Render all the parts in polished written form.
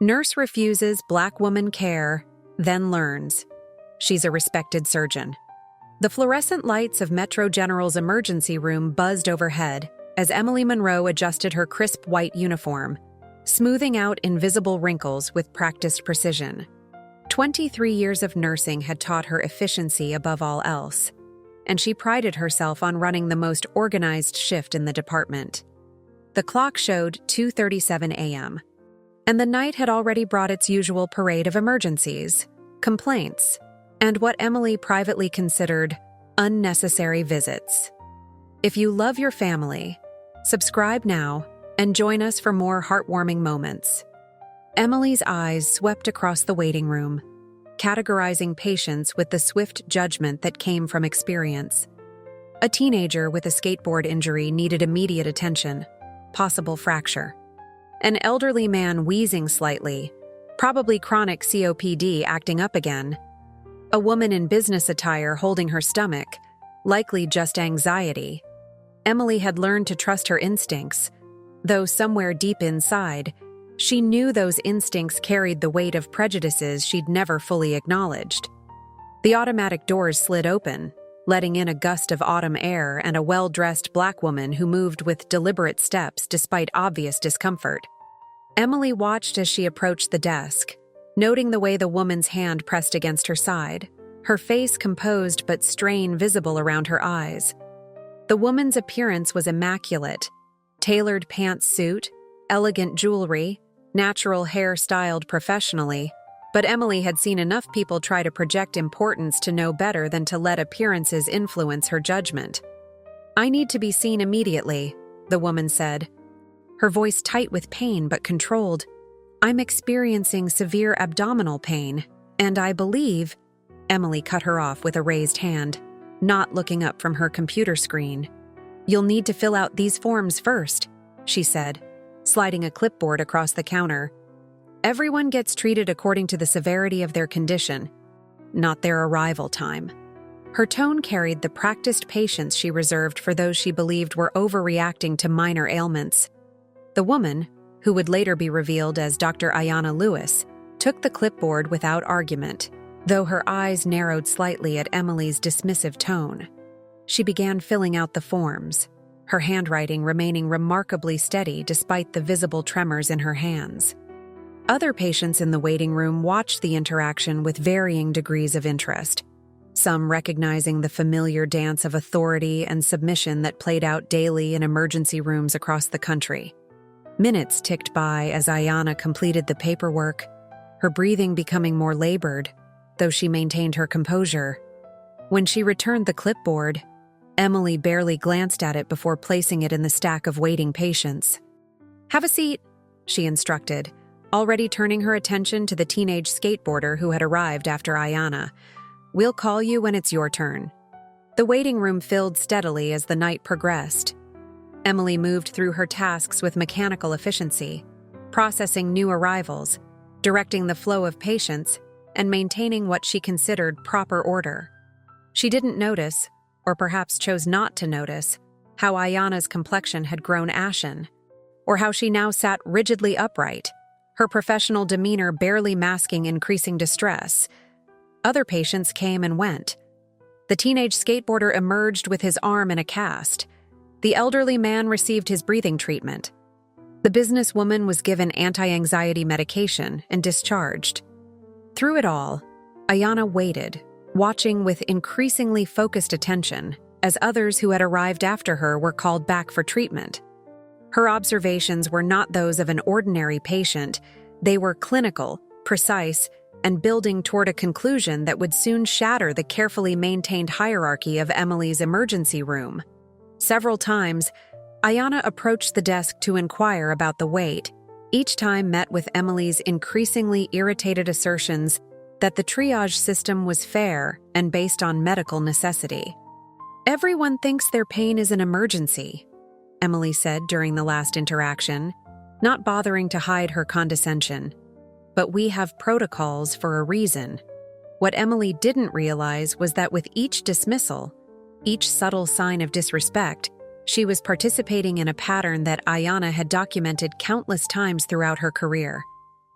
Nurse refuses Black woman care, then learns. She's a respected surgeon. The fluorescent lights of Metro General's emergency room buzzed overhead as Emily Monroe adjusted her crisp white uniform, smoothing out invisible wrinkles with practiced precision. 23 years of nursing had taught her efficiency above all else, and she prided herself on running the most organized shift in the department. The clock showed 2:37 a.m., and the night had already brought its usual parade of emergencies, complaints, and what Emily privately considered unnecessary visits. If you love your family, subscribe now and join us for more heartwarming moments. Emily's eyes swept across the waiting room, categorizing patients with the swift judgment that came from experience. A teenager with a skateboard injury needed immediate attention, possible fracture. An elderly man wheezing slightly, probably chronic COPD acting up again. A woman in business attire holding her stomach, likely just anxiety. Emily had learned to trust her instincts, though somewhere deep inside, she knew those instincts carried the weight of prejudices she'd never fully acknowledged. The automatic doors slid open, letting in a gust of autumn air and a well-dressed Black woman who moved with deliberate steps despite obvious discomfort. Emily watched as she approached the desk, noting the way the woman's hand pressed against her side, her face composed but strain visible around her eyes. The woman's appearance was immaculate: tailored pantsuit, elegant jewelry, natural hair styled professionally, but Emily had seen enough people try to project importance to know better than to let appearances influence her judgment. "I need to be seen immediately," the woman said, her voice tight with pain but controlled. "I'm experiencing severe abdominal pain, and I believe—" Emily cut her off with a raised hand, not looking up from her computer screen. "You'll need to fill out these forms first," she said, sliding a clipboard across the counter. "Everyone gets treated according to the severity of their condition, not their arrival time." Her tone carried the practiced patience she reserved for those she believed were overreacting to minor ailments. The woman, who would later be revealed as Dr. Ayanna Lewis, took the clipboard without argument, though her eyes narrowed slightly at Emily's dismissive tone. She began filling out the forms, her handwriting remaining remarkably steady despite the visible tremors in her hands. Other patients in the waiting room watched the interaction with varying degrees of interest, some recognizing the familiar dance of authority and submission that played out daily in emergency rooms across the country. Minutes ticked by as Ayanna completed the paperwork, her breathing becoming more labored, though she maintained her composure. When she returned the clipboard, Emily barely glanced at it before placing it in the stack of waiting patients. "Have a seat," she instructed, already turning her attention to the teenage skateboarder who had arrived after Ayanna. "We'll call you when it's your turn." The waiting room filled steadily as the night progressed. Emily moved through her tasks with mechanical efficiency, processing new arrivals, directing the flow of patients, and maintaining what she considered proper order. She didn't notice, or perhaps chose not to notice, how Ayanna's complexion had grown ashen, or how she now sat rigidly upright, her professional demeanor barely masking increasing distress. Other patients came and went. The teenage skateboarder emerged with his arm in a cast. The elderly man received his breathing treatment. The businesswoman was given anti-anxiety medication and discharged. Through it all, Ayanna waited, watching with increasingly focused attention as others who had arrived after her were called back for treatment. Her observations were not those of an ordinary patient. They were clinical, precise, and building toward a conclusion that would soon shatter the carefully maintained hierarchy of Emily's emergency room. Several times, Ayanna approached the desk to inquire about the wait, each time met with Emily's increasingly irritated assertions that the triage system was fair and based on medical necessity. "Everyone thinks their pain is an emergency," Emily said during the last interaction, not bothering to hide her condescension. "But we have protocols for a reason." What Emily didn't realize was that with each dismissal, each subtle sign of disrespect, she was participating in a pattern that Ayanna had documented countless times throughout her career.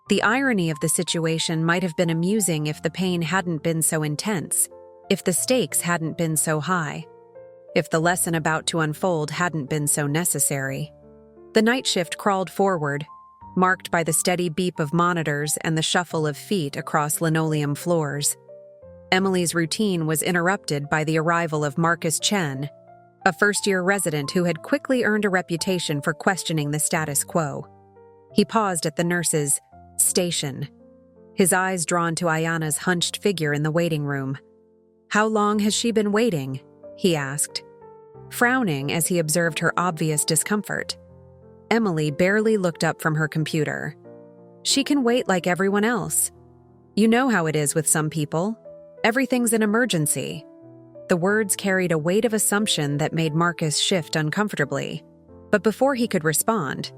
The irony of the situation might have been amusing if the pain hadn't been so intense, if the stakes hadn't been so high, if the lesson about to unfold hadn't been so necessary. The night shift crawled forward, marked by the steady beep of monitors and the shuffle of feet across linoleum floors. Emily's routine was interrupted by the arrival of Marcus Chen, a first-year resident who had quickly earned a reputation for questioning the status quo. He paused at the nurse's station, his eyes drawn to Ayana's hunched figure in the waiting room. "How long has she been waiting?" he asked, frowning as he observed her obvious discomfort. Emily barely looked up from her computer. "She can wait like everyone else. You know how it is with some people. Everything's an emergency." The words carried a weight of assumption that made Marcus shift uncomfortably. But before he could respond,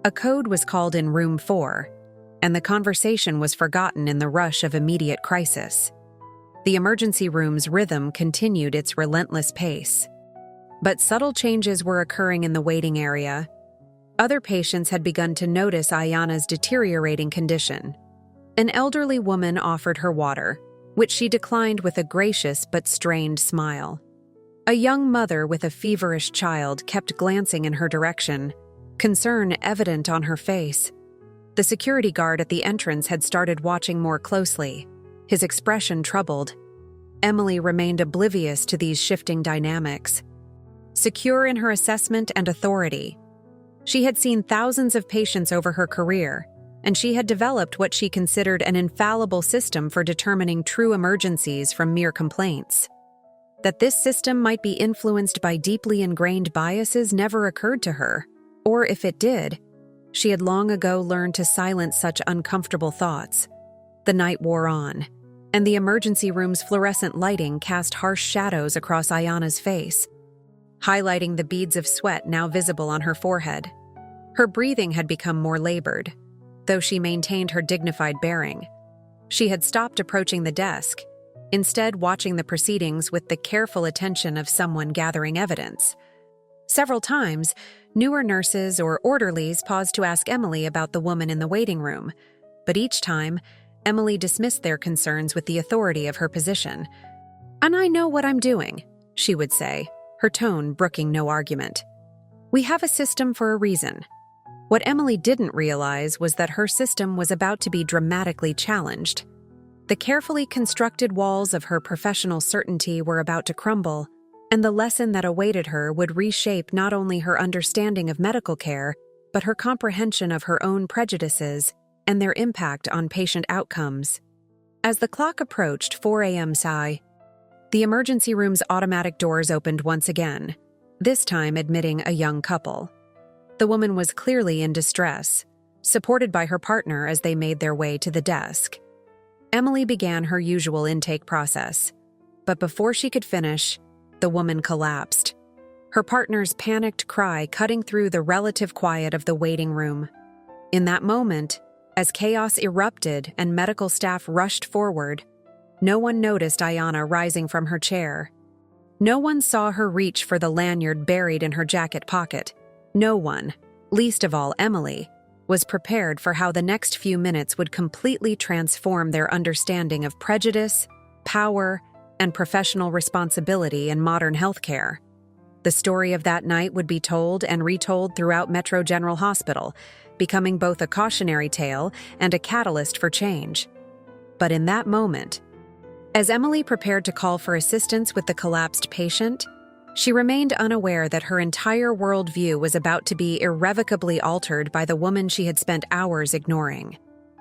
a code was called in room 4, and the conversation was forgotten in the rush of immediate crisis. The emergency room's rhythm continued its relentless pace. But subtle changes were occurring in the waiting area. Other patients had begun to notice Ayana's deteriorating condition. An elderly woman offered her water, which she declined with a gracious but strained smile. A young mother with a feverish child kept glancing in her direction, concern evident on her face. The security guard at the entrance had started watching more closely, his expression troubled. Emily remained oblivious to these shifting dynamics. Secure in her assessment and authority, she had seen thousands of patients over her career, and she had developed what she considered an infallible system for determining true emergencies from mere complaints. That this system might be influenced by deeply ingrained biases never occurred to her, or if it did, she had long ago learned to silence such uncomfortable thoughts. The night wore on, and the emergency room's fluorescent lighting cast harsh shadows across Ayana's face, highlighting the beads of sweat now visible on her forehead. Her breathing had become more labored, though she maintained her dignified bearing. She had stopped approaching the desk, instead watching the proceedings with the careful attention of someone gathering evidence. Several times, newer nurses or orderlies paused to ask Emily about the woman in the waiting room, but each time, Emily dismissed their concerns with the authority of her position. "And I know what I'm doing," she would say, her tone brooking no argument. "We have a system for a reason." What Emily didn't realize was that her system was about to be dramatically challenged. The carefully constructed walls of her professional certainty were about to crumble, and the lesson that awaited her would reshape not only her understanding of medical care, but her comprehension of her own prejudices and their impact on patient outcomes. As the clock approached 4 a.m. the emergency room's automatic doors opened once again, this time admitting a young couple. The woman was clearly in distress, supported by her partner as they made their way to the desk. Emily began her usual intake process, but before she could finish, the woman collapsed, her partner's panicked cry cutting through the relative quiet of the waiting room. In that moment, as chaos erupted and medical staff rushed forward, no one noticed Ayana rising from her chair. No one saw her reach for the lanyard buried in her jacket pocket. No one, least of all Emily, was prepared for how the next few minutes would completely transform their understanding of prejudice, power, and professional responsibility in modern healthcare. The story of that night would be told and retold throughout Metro General Hospital, becoming both a cautionary tale and a catalyst for change. But in that moment, as Emily prepared to call for assistance with the collapsed patient, she remained unaware that her entire worldview was about to be irrevocably altered by the woman she had spent hours ignoring.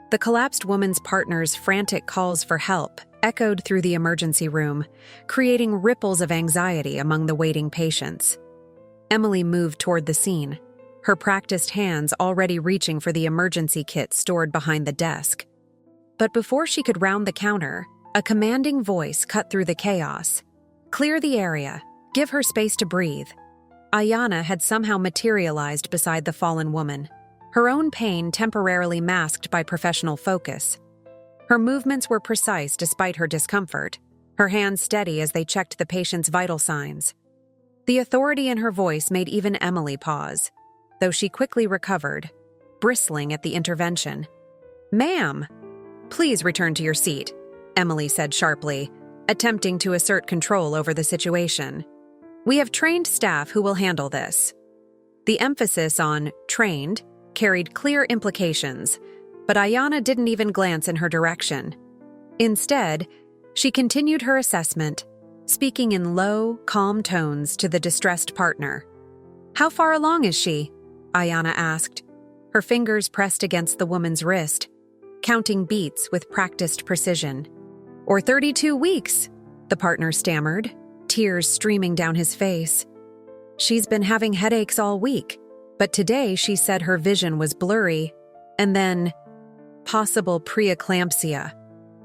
The collapsed woman's partner's frantic calls for help echoed through the emergency room, creating ripples of anxiety among the waiting patients. Emily moved toward the scene, her practiced hands already reaching for the emergency kit stored behind the desk. But before she could round the counter, a commanding voice cut through the chaos. "Clear the area. Give her space to breathe." Ayana had somehow materialized beside the fallen woman, her own pain temporarily masked by professional focus. Her movements were precise despite her discomfort, her hands steady as they checked the patient's vital signs. The authority in her voice made even Emily pause, though she quickly recovered, bristling at the intervention. "Ma'am, please return to your seat," Emily said sharply, attempting to assert control over the situation. "We have trained staff who will handle this." The emphasis on trained carried clear implications, but Ayanna didn't even glance in her direction. Instead, she continued her assessment, speaking in low, calm tones to the distressed partner. "How far along is she?" Ayanna asked, her fingers pressed against the woman's wrist, counting beats with practiced precision. "Or 32 weeks, the partner stammered, tears streaming down his face. "She's been having headaches all week, but today she said her vision was blurry, and then possible preeclampsia,"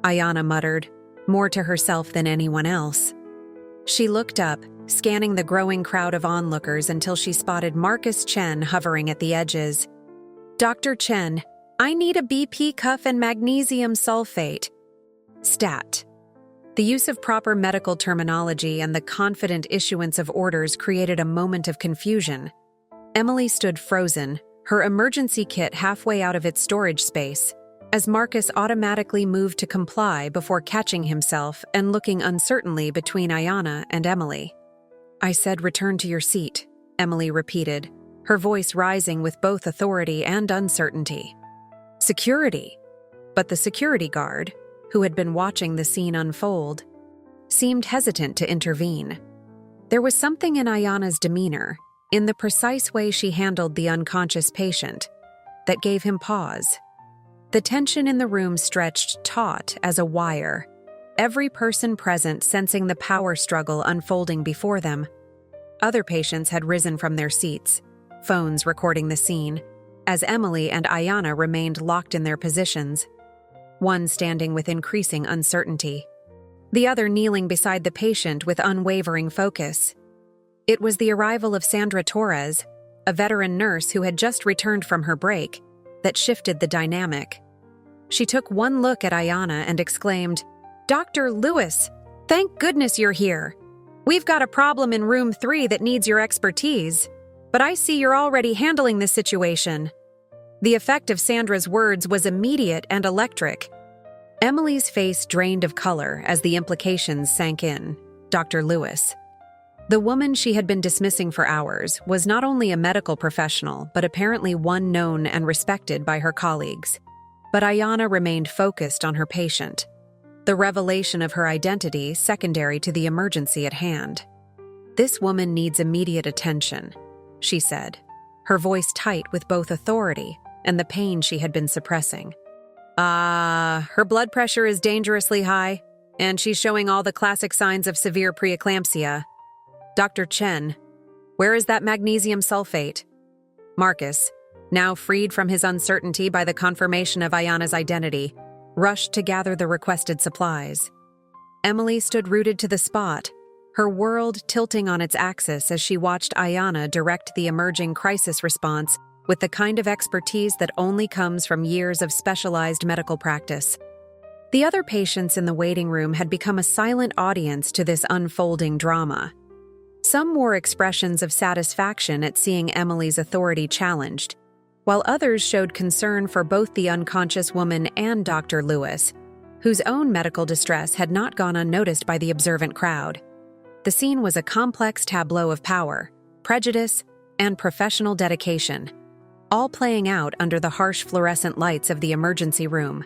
Ayanna muttered, more to herself than anyone else. She looked up, scanning the growing crowd of onlookers until she spotted Marcus Chen hovering at the edges. "Dr. Chen, I need a BP cuff and magnesium sulfate." Stat. The use of proper medical terminology and the confident issuance of orders created a moment of confusion. Emily stood frozen, her emergency kit halfway out of its storage space, as Marcus automatically moved to comply before catching himself and looking uncertainly between Ayanna and Emily. "I said return to your seat," Emily repeated, her voice rising with both authority and uncertainty. Security. But the security guard, who had been watching the scene unfold, seemed hesitant to intervene. There was something in Ayanna's demeanor, in the precise way she handled the unconscious patient, that gave him pause. The tension in the room stretched taut as a wire, every person present sensing the power struggle unfolding before them. Other patients had risen from their seats, phones recording the scene, as Emily and Ayanna remained locked in their positions, one standing with increasing uncertainty, the other kneeling beside the patient with unwavering focus. It was the arrival of Sandra Torres, a veteran nurse who had just returned from her break, that shifted the dynamic. She took one look at Ayanna and exclaimed, "Dr. Lewis, thank goodness you're here. We've got a problem in room 3 that needs your expertise, but I see you're already handling this situation." The effect of Sandra's words was immediate and electric. Emily's face drained of color as the implications sank in. Dr. Lewis. The woman she had been dismissing for hours was not only a medical professional, but apparently one known and respected by her colleagues. But Ayanna remained focused on her patient, the revelation of her identity secondary to the emergency at hand. "This woman needs immediate attention," she said, her voice tight with both authority and the pain she had been suppressing. Her blood pressure is dangerously high, and she's showing all the classic signs of severe preeclampsia. Dr. Chen, where is that magnesium sulfate?" Marcus, now freed from his uncertainty by the confirmation of Ayanna's identity, rushed to gather the requested supplies. Emily stood rooted to the spot, her world tilting on its axis as she watched Ayanna direct the emerging crisis response with the kind of expertise that only comes from years of specialized medical practice. The other patients in the waiting room had become a silent audience to this unfolding drama. Some wore expressions of satisfaction at seeing Emily's authority challenged, while others showed concern for both the unconscious woman and Dr. Lewis, whose own medical distress had not gone unnoticed by the observant crowd. The scene was a complex tableau of power, prejudice, and professional dedication, all playing out under the harsh fluorescent lights of the emergency room.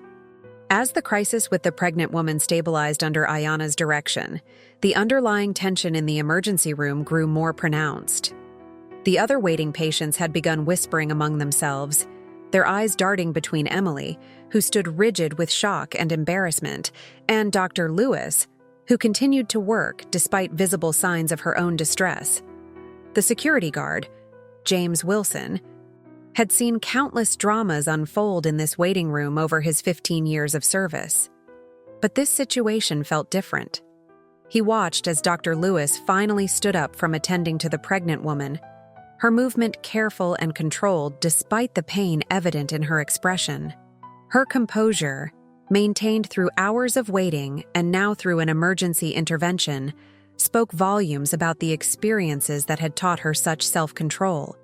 As the crisis with the pregnant woman stabilized under Ayanna's direction, the underlying tension in the emergency room grew more pronounced. The other waiting patients had begun whispering among themselves, their eyes darting between Emily, who stood rigid with shock and embarrassment, and Dr. Lewis, who continued to work despite visible signs of her own distress. The security guard, James Wilson, had seen countless dramas unfold in this waiting room over his 15 years of service. But this situation felt different. He watched as Dr. Lewis finally stood up from attending to the pregnant woman, her movement careful and controlled despite the pain evident in her expression. Her composure, maintained through hours of waiting and now through an emergency intervention, spoke volumes about the experiences that had taught her such self-control.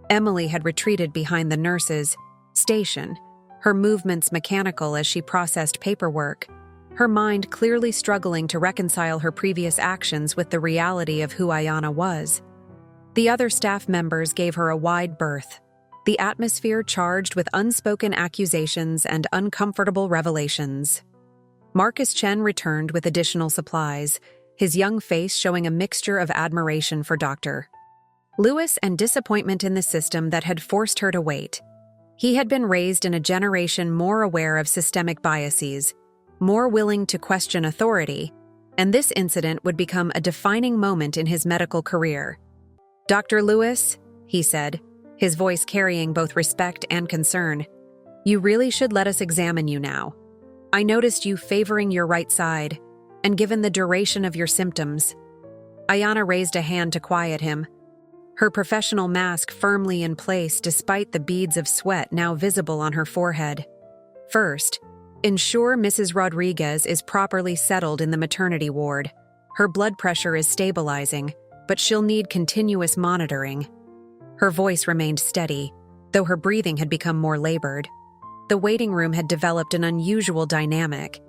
Emily had retreated behind the nurse's station, her movements mechanical as she processed paperwork, her mind clearly struggling to reconcile her previous actions with the reality of who Ayanna was. The other staff members gave her a wide berth, the atmosphere charged with unspoken accusations and uncomfortable revelations. Marcus Chen returned with additional supplies, his young face showing a mixture of admiration for Dr. Lewis and disappointment in the system that had forced her to wait. He had been raised in a generation more aware of systemic biases, more willing to question authority, and this incident would become a defining moment in his medical career. "Dr. Lewis," he said, his voice carrying both respect and concern, "you really should let us examine you now. I noticed you favoring your right side, and given the duration of your symptoms." Ayanna raised a hand to quiet him, her professional mask firmly in place despite the beads of sweat now visible on her forehead. "First, ensure Mrs. Rodriguez is properly settled in the maternity ward. Her blood pressure is stabilizing, but she'll need continuous monitoring." Her voice remained steady, though her breathing had become more labored. The waiting room had developed an unusual dynamic.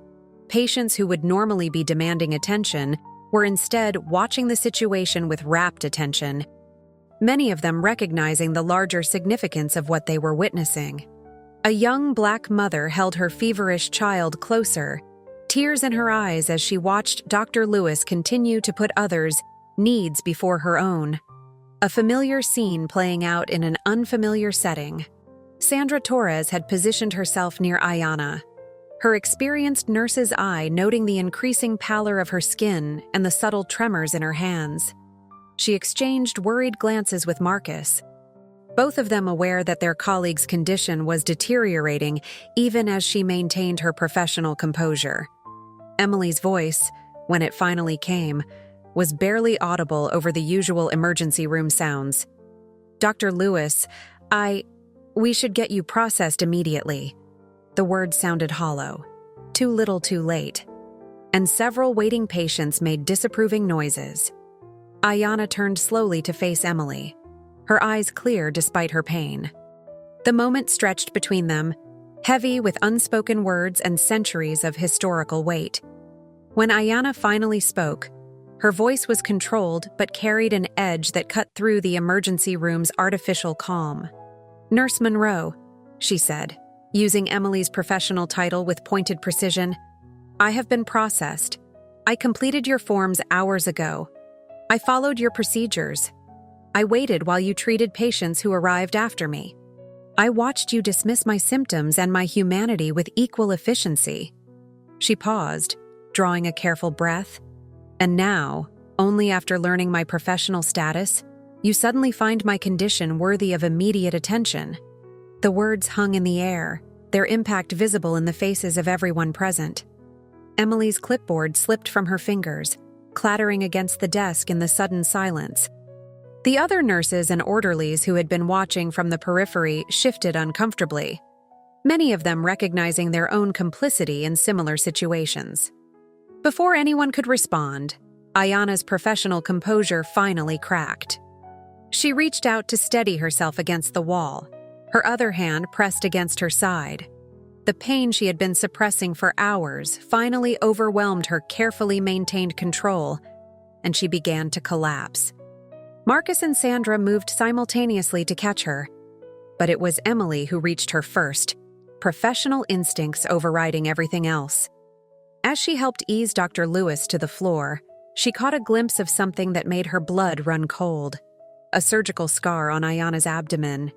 Patients who would normally be demanding attention were instead watching the situation with rapt attention, many of them recognizing the larger significance of what they were witnessing. A young black mother held her feverish child closer, tears in her eyes as she watched Dr. Lewis continue to put others' needs before her own. A familiar scene playing out in an unfamiliar setting. Sandra Torres had positioned herself near Ayanna, her experienced nurse's eye noting the increasing pallor of her skin and the subtle tremors in her hands. She exchanged worried glances with Marcus, both of them aware that their colleague's condition was deteriorating even as she maintained her professional composure. Emily's voice, when it finally came, was barely audible over the usual emergency room sounds. "Dr. Lewis, we should get you processed immediately." The words sounded hollow. Too little too late. And several waiting patients made disapproving noises. Ayanna turned slowly to face Emily, her eyes clear despite her pain. The moment stretched between them, heavy with unspoken words and centuries of historical weight. When Ayanna finally spoke, her voice was controlled but carried an edge that cut through the emergency room's artificial calm. "Nurse Monroe," she said, using Emily's professional title with pointed precision, "I have been processed. I completed your forms hours ago. I followed your procedures. I waited while you treated patients who arrived after me. I watched you dismiss my symptoms and my humanity with equal efficiency." She paused, drawing a careful breath. "And now, only after learning my professional status, you suddenly find my condition worthy of immediate attention." The words hung in the air, their impact visible in the faces of everyone present. Emily's clipboard slipped from her fingers, clattering against the desk in the sudden silence. The other nurses and orderlies who had been watching from the periphery shifted uncomfortably, many of them recognizing their own complicity in similar situations. Before anyone could respond, Ayanna's professional composure finally cracked. She reached out to steady herself against the wall, her other hand pressed against her side. The pain she had been suppressing for hours finally overwhelmed her carefully maintained control, and she began to collapse. Marcus and Sandra moved simultaneously to catch her, but it was Emily who reached her first, professional instincts overriding everything else. As she helped ease Dr. Lewis to the floor, she caught a glimpse of something that made her blood run cold. A surgical scar on Ayanna's abdomen,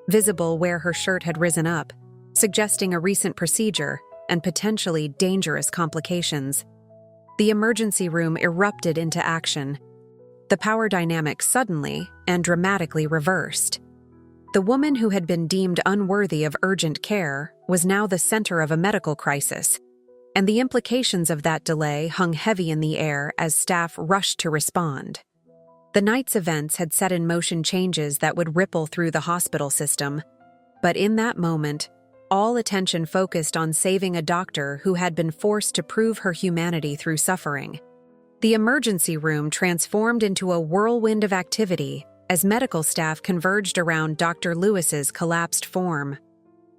visible where her shirt had risen up, suggesting a recent procedure and potentially dangerous complications. The emergency room erupted into action. The power dynamic suddenly and dramatically reversed. The woman who had been deemed unworthy of urgent care was now the center of a medical crisis, and the implications of that delay hung heavy in the air as staff rushed to respond. The night's events had set in motion changes that would ripple through the hospital system, but in that moment, all attention focused on saving a doctor who had been forced to prove her humanity through suffering. The emergency room transformed into a whirlwind of activity as medical staff converged around Dr. Lewis's collapsed form.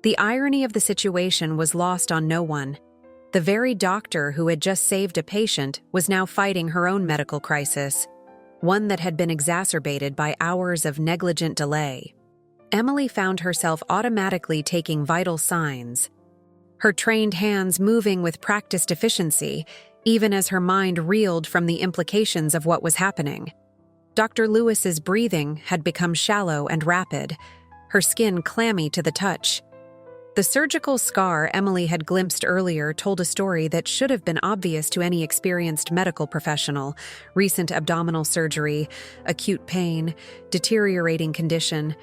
The irony of the situation was lost on no one. The very doctor who had just saved a patient was now fighting her own medical crisis, one that had been exacerbated by hours of negligent delay. Emily found herself automatically taking vital signs, her trained hands moving with practiced efficiency, even as her mind reeled from the implications of what was happening. Dr. Lewis's breathing had become shallow and rapid, her skin clammy to the touch. The surgical scar Emily had glimpsed earlier told a story that should have been obvious to any experienced medical professional: recent abdominal surgery, acute pain, deteriorating condition,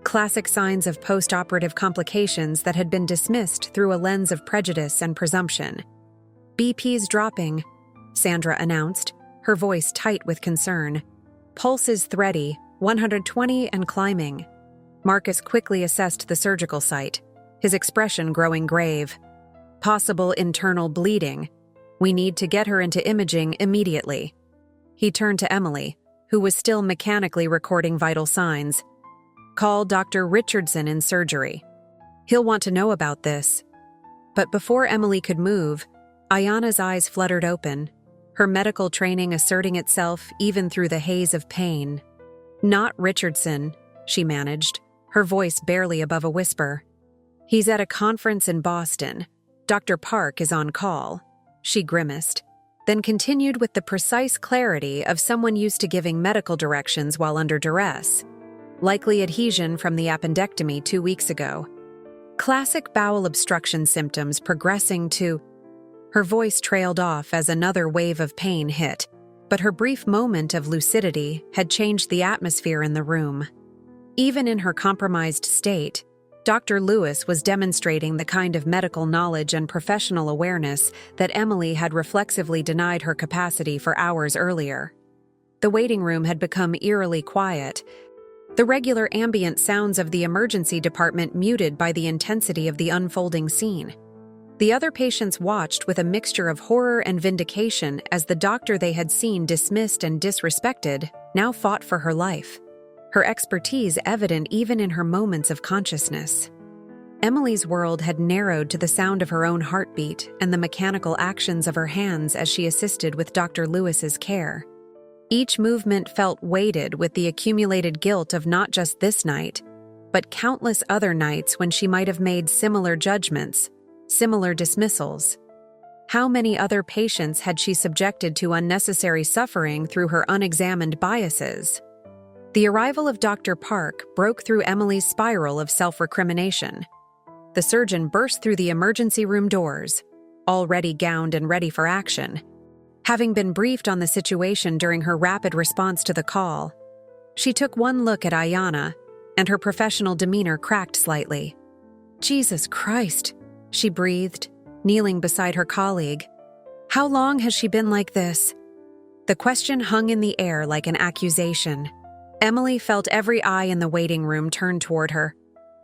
classic signs of post-operative complications that had been dismissed through a lens of prejudice and presumption. "BP's dropping," Sandra announced, her voice tight with concern. "Pulse is thready, 120 and climbing." Marcus quickly assessed the surgical site, his expression growing grave. "Possible internal bleeding. We need to get her into imaging immediately." He turned to Emily, who was still mechanically recording vital signs. "Call Dr. Richardson in surgery. He'll want to know about this." But before Emily could move, Ayana's eyes fluttered open, her medical training asserting itself even through the haze of pain. "Not Richardson," she managed, her voice barely above a whisper. "He's at a conference in Boston. Dr. Park is on call." She grimaced, then continued with the precise clarity of someone used to giving medical directions while under duress. "Likely adhesion from the appendectomy 2 weeks ago. Classic bowel obstruction symptoms progressing to—" Her voice trailed off as another wave of pain hit, but her brief moment of lucidity had changed the atmosphere in the room. Even in her compromised state, Dr. Lewis was demonstrating the kind of medical knowledge and professional awareness that Emily had reflexively denied her capacity for hours earlier. The waiting room had become eerily quiet, the regular ambient sounds of the emergency department muted by the intensity of the unfolding scene. The other patients watched with a mixture of horror and vindication as the doctor they had seen dismissed and disrespected now fought for her life, her expertise evident even in her moments of consciousness. Emily's world had narrowed to the sound of her own heartbeat and the mechanical actions of her hands as she assisted with Dr. Lewis's care. Each movement felt weighted with the accumulated guilt of not just this night, but countless other nights when she might have made similar judgments, similar dismissals. How many other patients had she subjected to unnecessary suffering through her unexamined biases? The arrival of Dr. Park broke through Emily's spiral of self-recrimination. The surgeon burst through the emergency room doors, already gowned and ready for action. Having been briefed on the situation during her rapid response to the call, she took one look at Ayana, and her professional demeanor cracked slightly. "Jesus Christ," she breathed, kneeling beside her colleague. "How long has she been like this?" The question hung in the air like an accusation. Emily felt every eye in the waiting room turn toward her,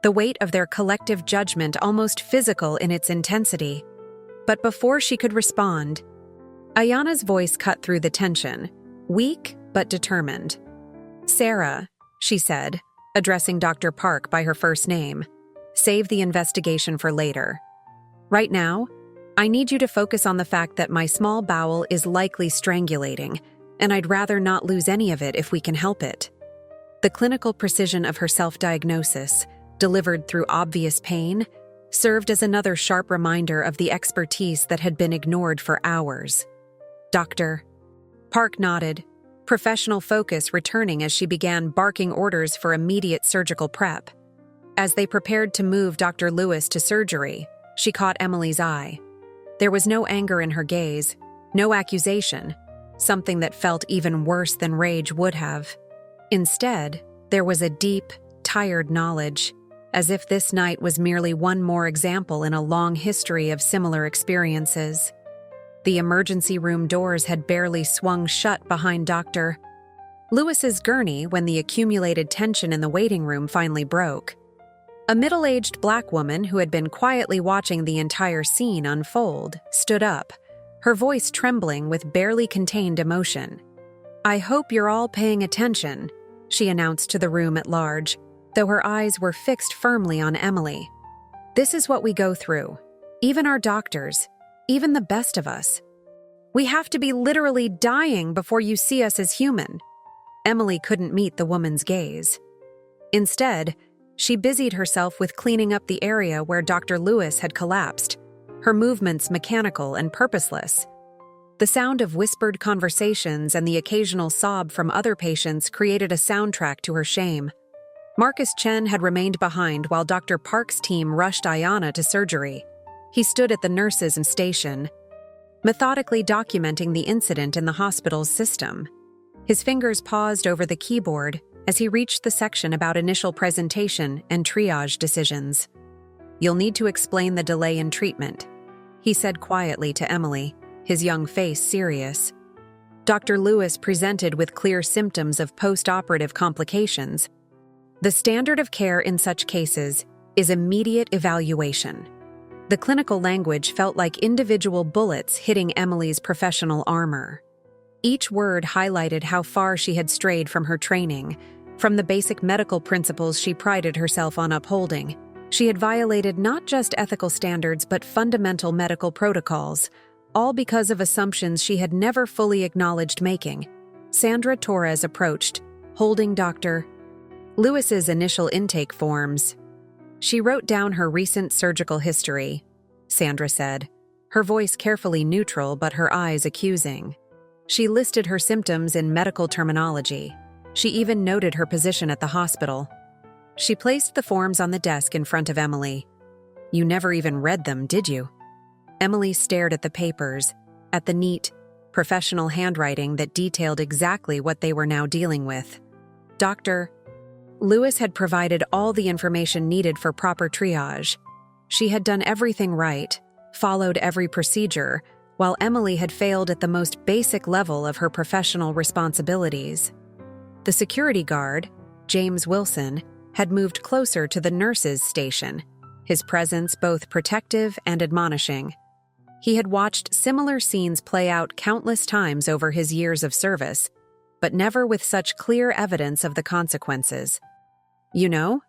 the weight of their collective judgment almost physical in its intensity. But before she could respond, Ayana's voice cut through the tension, weak but determined. "Sarah," she said, addressing Dr. Park by her first name, "save the investigation for later. Right now, I need you to focus on the fact that my small bowel is likely strangulating, and I'd rather not lose any of it if we can help it." The clinical precision of her self-diagnosis, delivered through obvious pain, served as another sharp reminder of the expertise that had been ignored for hours. "Doctor." Park nodded, professional focus returning as she began barking orders for immediate surgical prep. As they prepared to move Dr. Lewis to surgery, she caught Emily's eye. There was no anger in her gaze, no accusation, something that felt even worse than rage would have. Instead, there was a deep, tired knowledge, as if this night was merely one more example in a long history of similar experiences. The emergency room doors had barely swung shut behind Dr. Lewis's gurney when the accumulated tension in the waiting room finally broke. A middle-aged black woman who had been quietly watching the entire scene unfold stood up, her voice trembling with barely contained emotion. "I hope you're all paying attention," she announced to the room at large, though her eyes were fixed firmly on Emily. This is what we go through. Even our doctors, even the best of us. We have to be literally dying before you see us as human. Emily couldn't meet the woman's gaze. Instead, she busied herself with cleaning up the area where Dr. Lewis had collapsed, her movements mechanical and purposeless. The sound of whispered conversations and the occasional sob from other patients created a soundtrack to her shame. Marcus Chen had remained behind while Dr. Park's team rushed Ayana to surgery. He stood at the nurses' station, methodically documenting the incident in the hospital's system. His fingers paused over the keyboard as he reached the section about initial presentation and triage decisions. "You'll need to explain the delay in treatment," he said quietly to Emily, his young face serious. Dr. Lewis presented with clear symptoms of post-operative complications. The standard of care in such cases is immediate evaluation. The clinical language felt like individual bullets hitting Emily's professional armor. Each word highlighted how far she had strayed from her training, from the basic medical principles she prided herself on upholding. She had violated not just ethical standards but fundamental medical protocols, all because of assumptions she had never fully acknowledged making. Sandra Torres approached, holding Dr. Lewis's initial intake forms. She wrote down her recent surgical history, Sandra said, her voice carefully neutral but her eyes accusing. She listed her symptoms in medical terminology. She even noted her position at the hospital. She placed the forms on the desk in front of Emily. "You never even read them, did you?" Emily stared at the papers, at the neat, professional handwriting that detailed exactly what they were now dealing with. Dr. Lewis had provided all the information needed for proper triage. She had done everything right, followed every procedure, while Emily had failed at the most basic level of her professional responsibilities. The security guard, James Wilson, had moved closer to the nurses' station, his presence both protective and admonishing. He had watched similar scenes play out countless times over his years of service, but never with such clear evidence of the consequences. "You know,"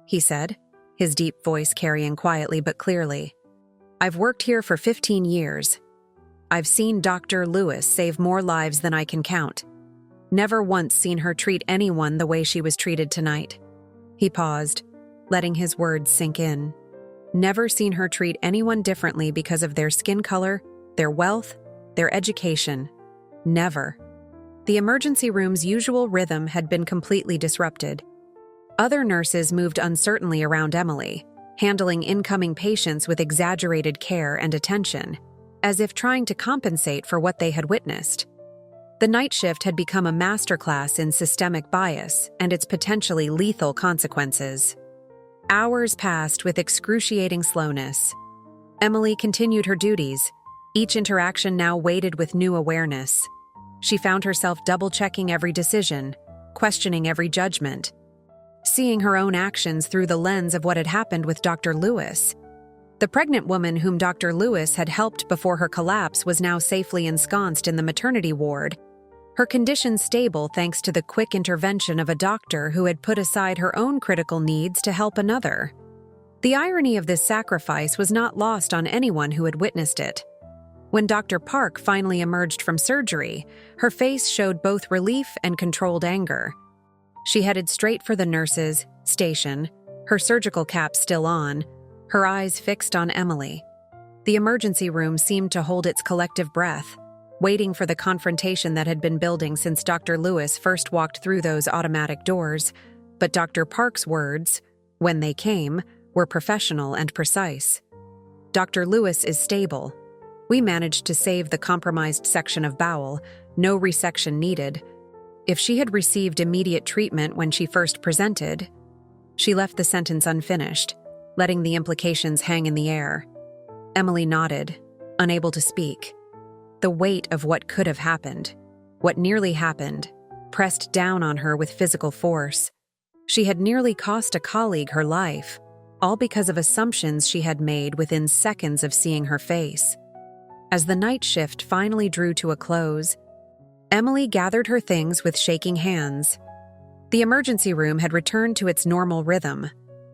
he said, his deep voice carrying quietly but clearly, "I've worked here for 15 years. I've seen Dr. Lewis save more lives than I can count. Never once seen her treat anyone the way she was treated tonight." He paused, letting his words sink in. Never seen her treat anyone differently because of their skin color, their wealth, their education. Never. The emergency room's usual rhythm had been completely disrupted. Other nurses moved uncertainly around Emily, handling incoming patients with exaggerated care and attention, as if trying to compensate for what they had witnessed. The night shift had become a masterclass in systemic bias and its potentially lethal consequences. Hours passed with excruciating slowness. Emily continued her duties, each interaction now weighted with new awareness. She found herself double-checking every decision, questioning every judgment, seeing her own actions through the lens of what had happened with Dr. Lewis. The pregnant woman whom Dr. Lewis had helped before her collapse was now safely ensconced in the maternity ward, her condition stable thanks to the quick intervention of a doctor who had put aside her own critical needs to help another. The irony of this sacrifice was not lost on anyone who had witnessed it. When Dr. Park finally emerged from surgery, her face showed both relief and controlled anger. She headed straight for the nurses' station, her surgical cap still on, her eyes fixed on Emily. The emergency room seemed to hold its collective breath, waiting for the confrontation that had been building since Dr. Lewis first walked through those automatic doors, but Dr. Park's words, when they came, were professional and precise. "Dr. Lewis is stable. We managed to save the compromised section of bowel, no resection needed. If she had received immediate treatment when she first presented..." She left the sentence unfinished, letting the implications hang in the air. Emily nodded, unable to speak. The weight of what could have happened, what nearly happened, pressed down on her with physical force. She had nearly cost a colleague her life, all because of assumptions she had made within seconds of seeing her face. As the night shift finally drew to a close, Emily gathered her things with shaking hands. The emergency room had returned to its normal rhythm,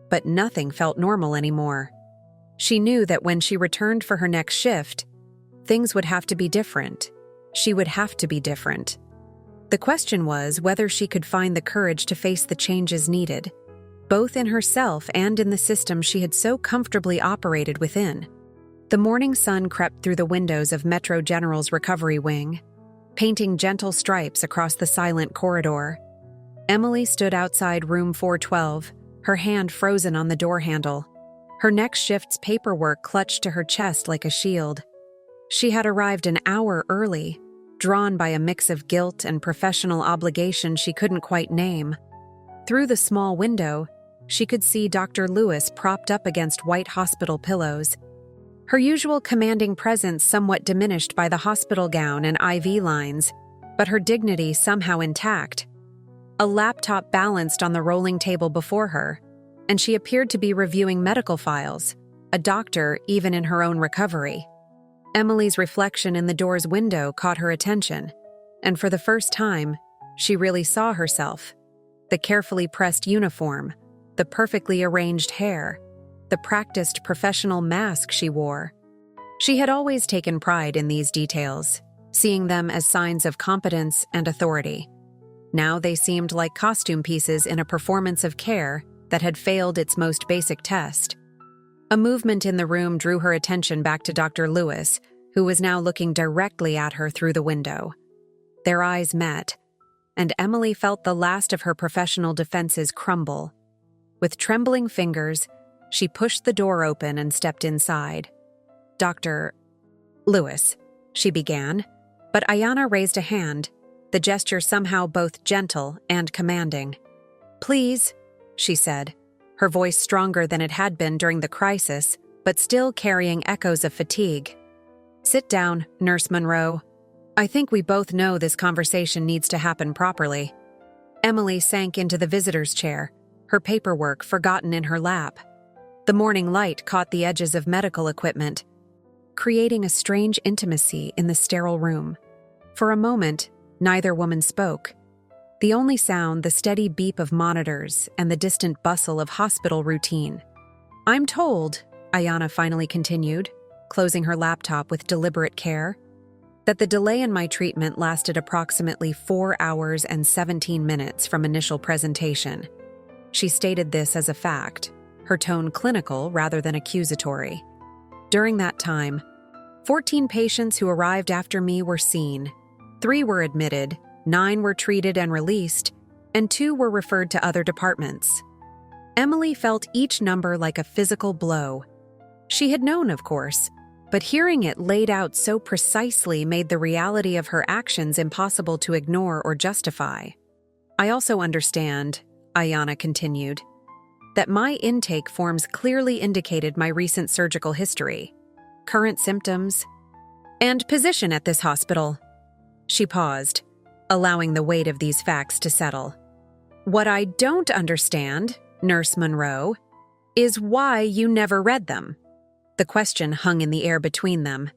but nothing felt normal anymore. She knew that when she returned for her next shift, things would have to be different. She would have to be different. The question was whether she could find the courage to face the changes needed, both in herself and in the system she had so comfortably operated within. The morning sun crept through the windows of Metro General's recovery wing, painting gentle stripes across the silent corridor. Emily stood outside room 412, her hand frozen on the door handle. Her next shift's paperwork clutched to her chest like a shield. She had arrived an hour early, drawn by a mix of guilt and professional obligation she couldn't quite name. Through the small window, she could see Dr. Lewis propped up against white hospital pillows, her usual commanding presence somewhat diminished by the hospital gown and IV lines, but her dignity somehow intact. A laptop balanced on the rolling table before her, and she appeared to be reviewing medical files, a doctor even in her own recovery. Emily's reflection in the door's window caught her attention, and for the first time, she really saw herself. The carefully pressed uniform, the perfectly arranged hair, the practiced professional mask she wore. She had always taken pride in these details, seeing them as signs of competence and authority. Now they seemed like costume pieces in a performance of care that had failed its most basic test. A movement in the room drew her attention back to Dr. Lewis, who was now looking directly at her through the window. Their eyes met, and Emily felt the last of her professional defenses crumble. With trembling fingers, she pushed the door open and stepped inside. "Dr. Lewis," she began, but Ayanna raised a hand, the gesture somehow both gentle and commanding. "Please," she said, her voice stronger than it had been during the crisis, but still carrying echoes of fatigue. "Sit down, Nurse Monroe. I think we both know this conversation needs to happen properly." Emily sank into the visitor's chair, her paperwork forgotten in her lap. The morning light caught the edges of medical equipment, creating a strange intimacy in the sterile room. For a moment, neither woman spoke. The only sound, the steady beep of monitors and the distant bustle of hospital routine. "I'm told," Ayanna finally continued, closing her laptop with deliberate care, "that the delay in my treatment lasted approximately 4 hours and 17 minutes from initial presentation." She stated this as a fact, her tone clinical rather than accusatory. "During that time, 14 patients who arrived after me were seen. 3 were admitted, 9 were treated and released, and 2 were referred to other departments." Emily felt each number like a physical blow. She had known, of course, but hearing it laid out so precisely made the reality of her actions impossible to ignore or justify. "I also understand," Ayanna continued, "that my intake forms clearly indicated my recent surgical history, current symptoms, and position at this hospital." She paused, allowing the weight of these facts to settle. "What I don't understand, Nurse Monroe, is why you never read them." The question hung in the air between them,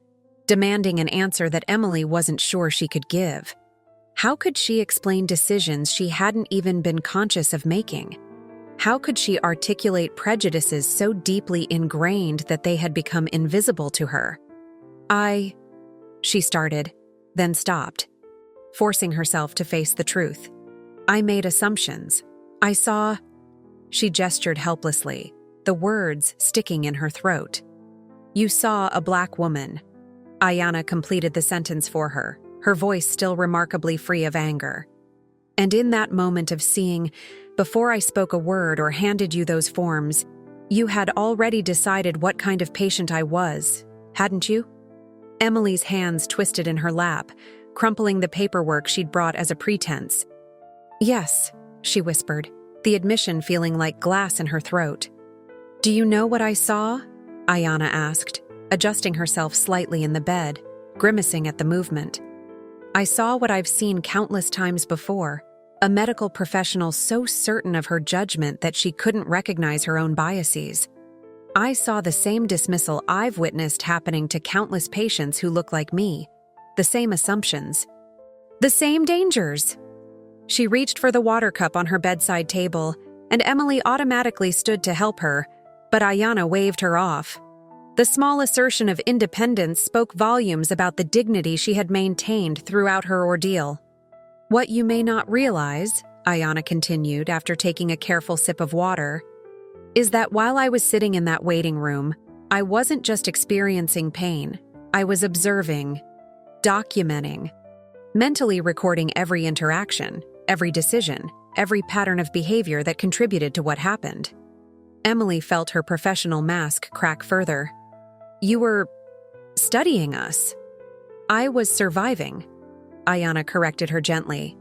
demanding an answer that Emily wasn't sure she could give. How could she explain decisions she hadn't even been conscious of making? How could she articulate prejudices so deeply ingrained that they had become invisible to her? She started, then stopped, forcing herself to face the truth. "I made assumptions. I saw—" She gestured helplessly, the words sticking in her throat. "You saw a black woman." Ayanna completed the sentence for her, her voice still remarkably free of anger. "And in that moment of seeing, before I spoke a word or handed you those forms, you had already decided what kind of patient I was, hadn't you?" Emily's hands twisted in her lap, crumpling the paperwork she'd brought as a pretense. "Yes," she whispered, the admission feeling like glass in her throat. "Do you know what I saw?" Ayanna asked, adjusting herself slightly in the bed, grimacing at the movement. "I saw what I've seen countless times before, a medical professional so certain of her judgment that she couldn't recognize her own biases. I saw the same dismissal I've witnessed happening to countless patients who look like me, the same assumptions, the same dangers." She reached for the water cup on her bedside table, and Emily automatically stood to help her, but Ayanna waved her off. The small assertion of independence spoke volumes about the dignity she had maintained throughout her ordeal. "What you may not realize," Ayana continued after taking a careful sip of water, "is that while I was sitting in that waiting room, I wasn't just experiencing pain. I was observing, documenting, mentally recording every interaction, every decision, every pattern of behavior that contributed to what happened." Emily felt her professional mask crack further. "You were studying us." "I was surviving," Ayana corrected her gently.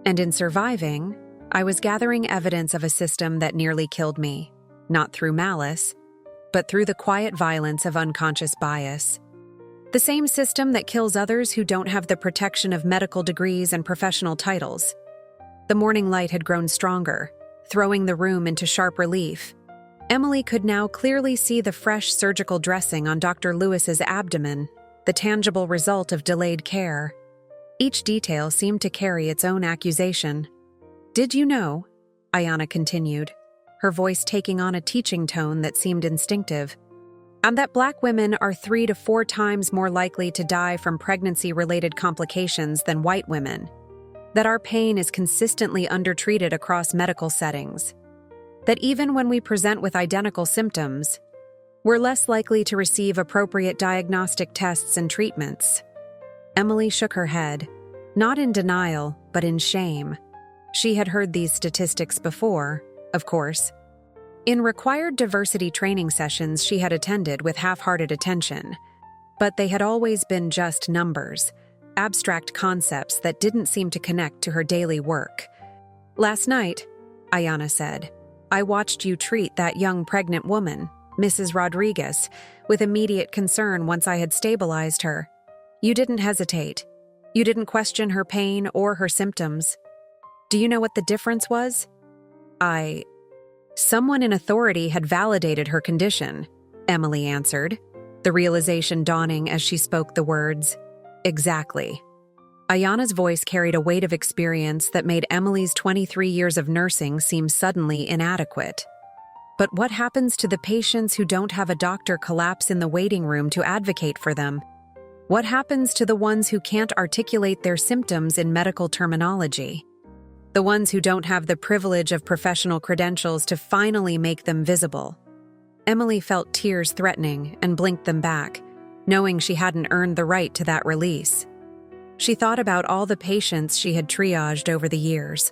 "And in surviving, I was gathering evidence of a system that nearly killed me, not through malice, but through the quiet violence of unconscious bias. The same system that kills others who don't have the protection of medical degrees and professional titles." The morning light had grown stronger, throwing the room into sharp relief. Emily could now clearly see the fresh surgical dressing on Dr. Lewis's abdomen, the tangible result of delayed care. Each detail seemed to carry its own accusation. "Did you know," Ayana continued, her voice taking on a teaching tone that seemed instinctive, "and that Black women are 3 to 4 times more likely to die from pregnancy-related complications than white women, that our pain is consistently undertreated across medical settings, that even when we present with identical symptoms, we're less likely to receive appropriate diagnostic tests and treatments." Emily shook her head, not in denial, but in shame. She had heard these statistics before, of course. In required diversity training sessions she had attended with half-hearted attention, but they had always been just numbers, abstract concepts that didn't seem to connect to her daily work. "Last night," Ayana said, "I watched you treat that young pregnant woman, Mrs. Rodriguez, with immediate concern once I had stabilized her. You didn't hesitate. You didn't question her pain or her symptoms. Do you know what the difference was? Someone in authority had validated her condition," Emily answered, the realization dawning as she spoke the words. "Exactly." Ayana's voice carried a weight of experience that made Emily's 23 years of nursing seem suddenly inadequate. But what happens to the patients who don't have a doctor collapse in the waiting room to advocate for them? What happens to the ones who can't articulate their symptoms in medical terminology? The ones who don't have the privilege of professional credentials to finally make them visible? Emily felt tears threatening and blinked them back, knowing she hadn't earned the right to that release. She thought about all the patients she had triaged over the years,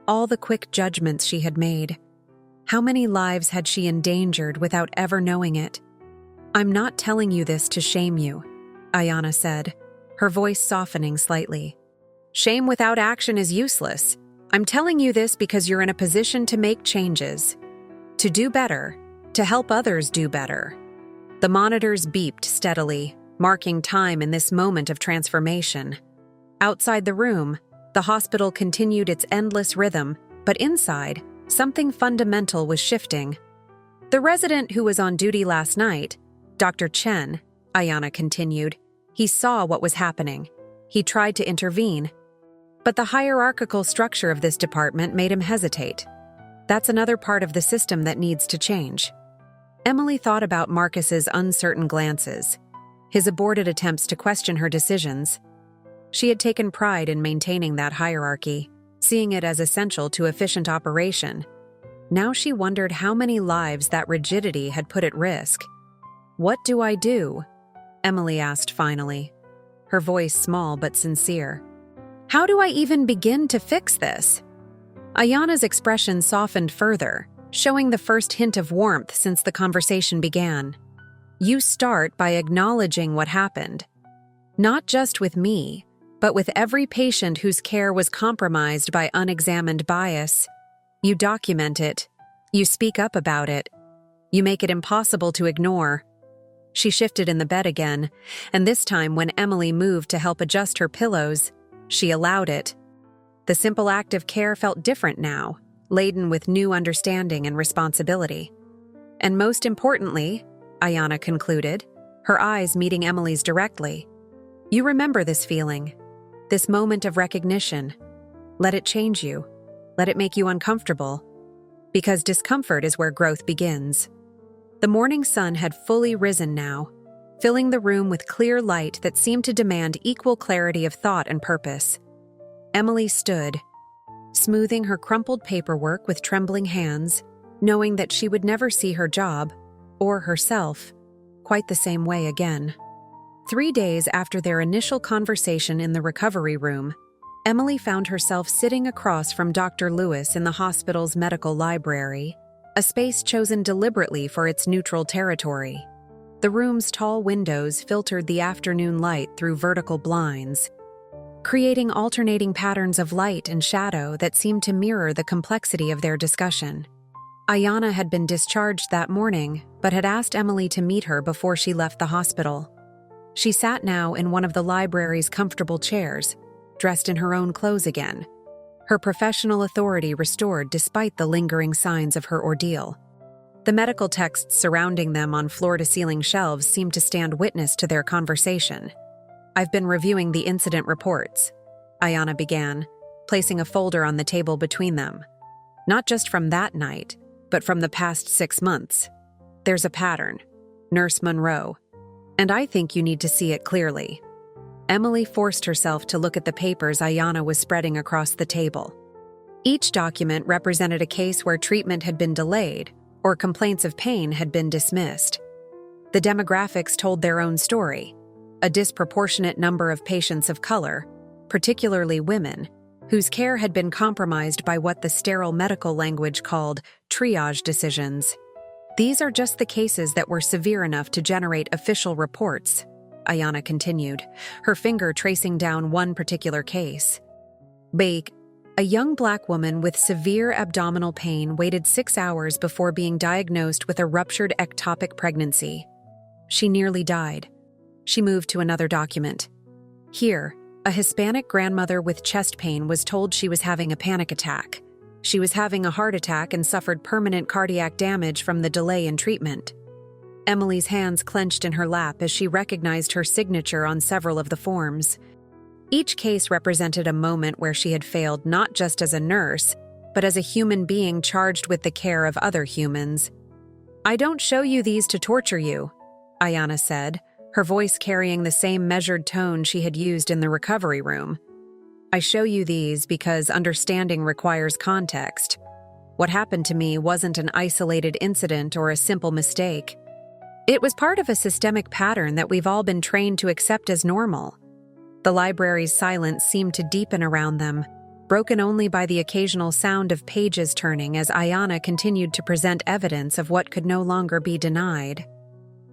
all the quick judgments she had made. How many lives had she endangered without ever knowing it? "I'm not telling you this to shame you," Ayana said, her voice softening slightly. "Shame without action is useless. I'm telling you this because you're in a position to make changes, to do better, to help others do better." The monitors beeped steadily, marking time in this moment of transformation. Outside the room, the hospital continued its endless rhythm, but inside, something fundamental was shifting. "The resident who was on duty last night, Dr. Chen," Ayana continued, "he saw what was happening. He tried to intervene. But the hierarchical structure of this department made him hesitate. That's another part of the system that needs to change." Emily thought about Marcus's uncertain glances, his aborted attempts to question her decisions. She had taken pride in maintaining that hierarchy, seeing it as essential to efficient operation. Now she wondered how many lives that rigidity had put at risk. "What do I do?" Emily asked finally, her voice small but sincere. "How do I even begin to fix this?" Ayana's expression softened further, showing the first hint of warmth since the conversation began. "You start by acknowledging what happened. Not just with me, but with every patient whose care was compromised by unexamined bias. You document it. You speak up about it. You make it impossible to ignore." She shifted in the bed again, and this time when Emily moved to help adjust her pillows, she allowed it. The simple act of care felt different now, laden with new understanding and responsibility. "And most importantly," Ayana concluded, her eyes meeting Emily's directly, "you remember this feeling, this moment of recognition. Let it change you. Let it make you uncomfortable. Because discomfort is where growth begins." The morning sun had fully risen now, filling the room with clear light that seemed to demand equal clarity of thought and purpose. Emily stood, smoothing her crumpled paperwork with trembling hands, knowing that she would never see her job, or herself, quite the same way again. 3 days after their initial conversation in the recovery room, Emily found herself sitting across from Dr. Lewis in the hospital's medical library, a space chosen deliberately for its neutral territory. The room's tall windows filtered the afternoon light through vertical blinds, creating alternating patterns of light and shadow that seemed to mirror the complexity of their discussion. Ayanna had been discharged that morning, but had asked Emily to meet her before she left the hospital. She sat now in one of the library's comfortable chairs, dressed in her own clothes again, her professional authority restored despite the lingering signs of her ordeal. The medical texts surrounding them on floor-to-ceiling shelves seemed to stand witness to their conversation. "I've been reviewing the incident reports," Ayanna began, placing a folder on the table between them. "Not just from that night, but from the past 6 months. There's a pattern. Nurse Monroe. And I think you need to see it clearly." Emily forced herself to look at the papers Ayanna was spreading across the table. Each document represented a case where treatment had been delayed or complaints of pain had been dismissed. The demographics told their own story. A disproportionate number of patients of color, particularly women, whose care had been compromised by what the sterile medical language called triage decisions. "These are just the cases that were severe enough to generate official reports," Ayanna continued, her finger tracing down one particular case. "Bake, a young Black woman with severe abdominal pain waited 6 hours before being diagnosed with a ruptured ectopic pregnancy. She nearly died." She moved to another document. "Here, a Hispanic grandmother with chest pain was told she was having a panic attack. She was having a heart attack and suffered permanent cardiac damage from the delay in treatment." Emily's hands clenched in her lap as she recognized her signature on several of the forms. Each case represented a moment where she had failed not just as a nurse, but as a human being charged with the care of other humans. "I don't show you these to torture you," Ayanna said, her voice carrying the same measured tone she had used in the recovery room. "I show you these because understanding requires context. What happened to me wasn't an isolated incident or a simple mistake. It was part of a systemic pattern that we've all been trained to accept as normal." The library's silence seemed to deepen around them, broken only by the occasional sound of pages turning as Ayanna continued to present evidence of what could no longer be denied.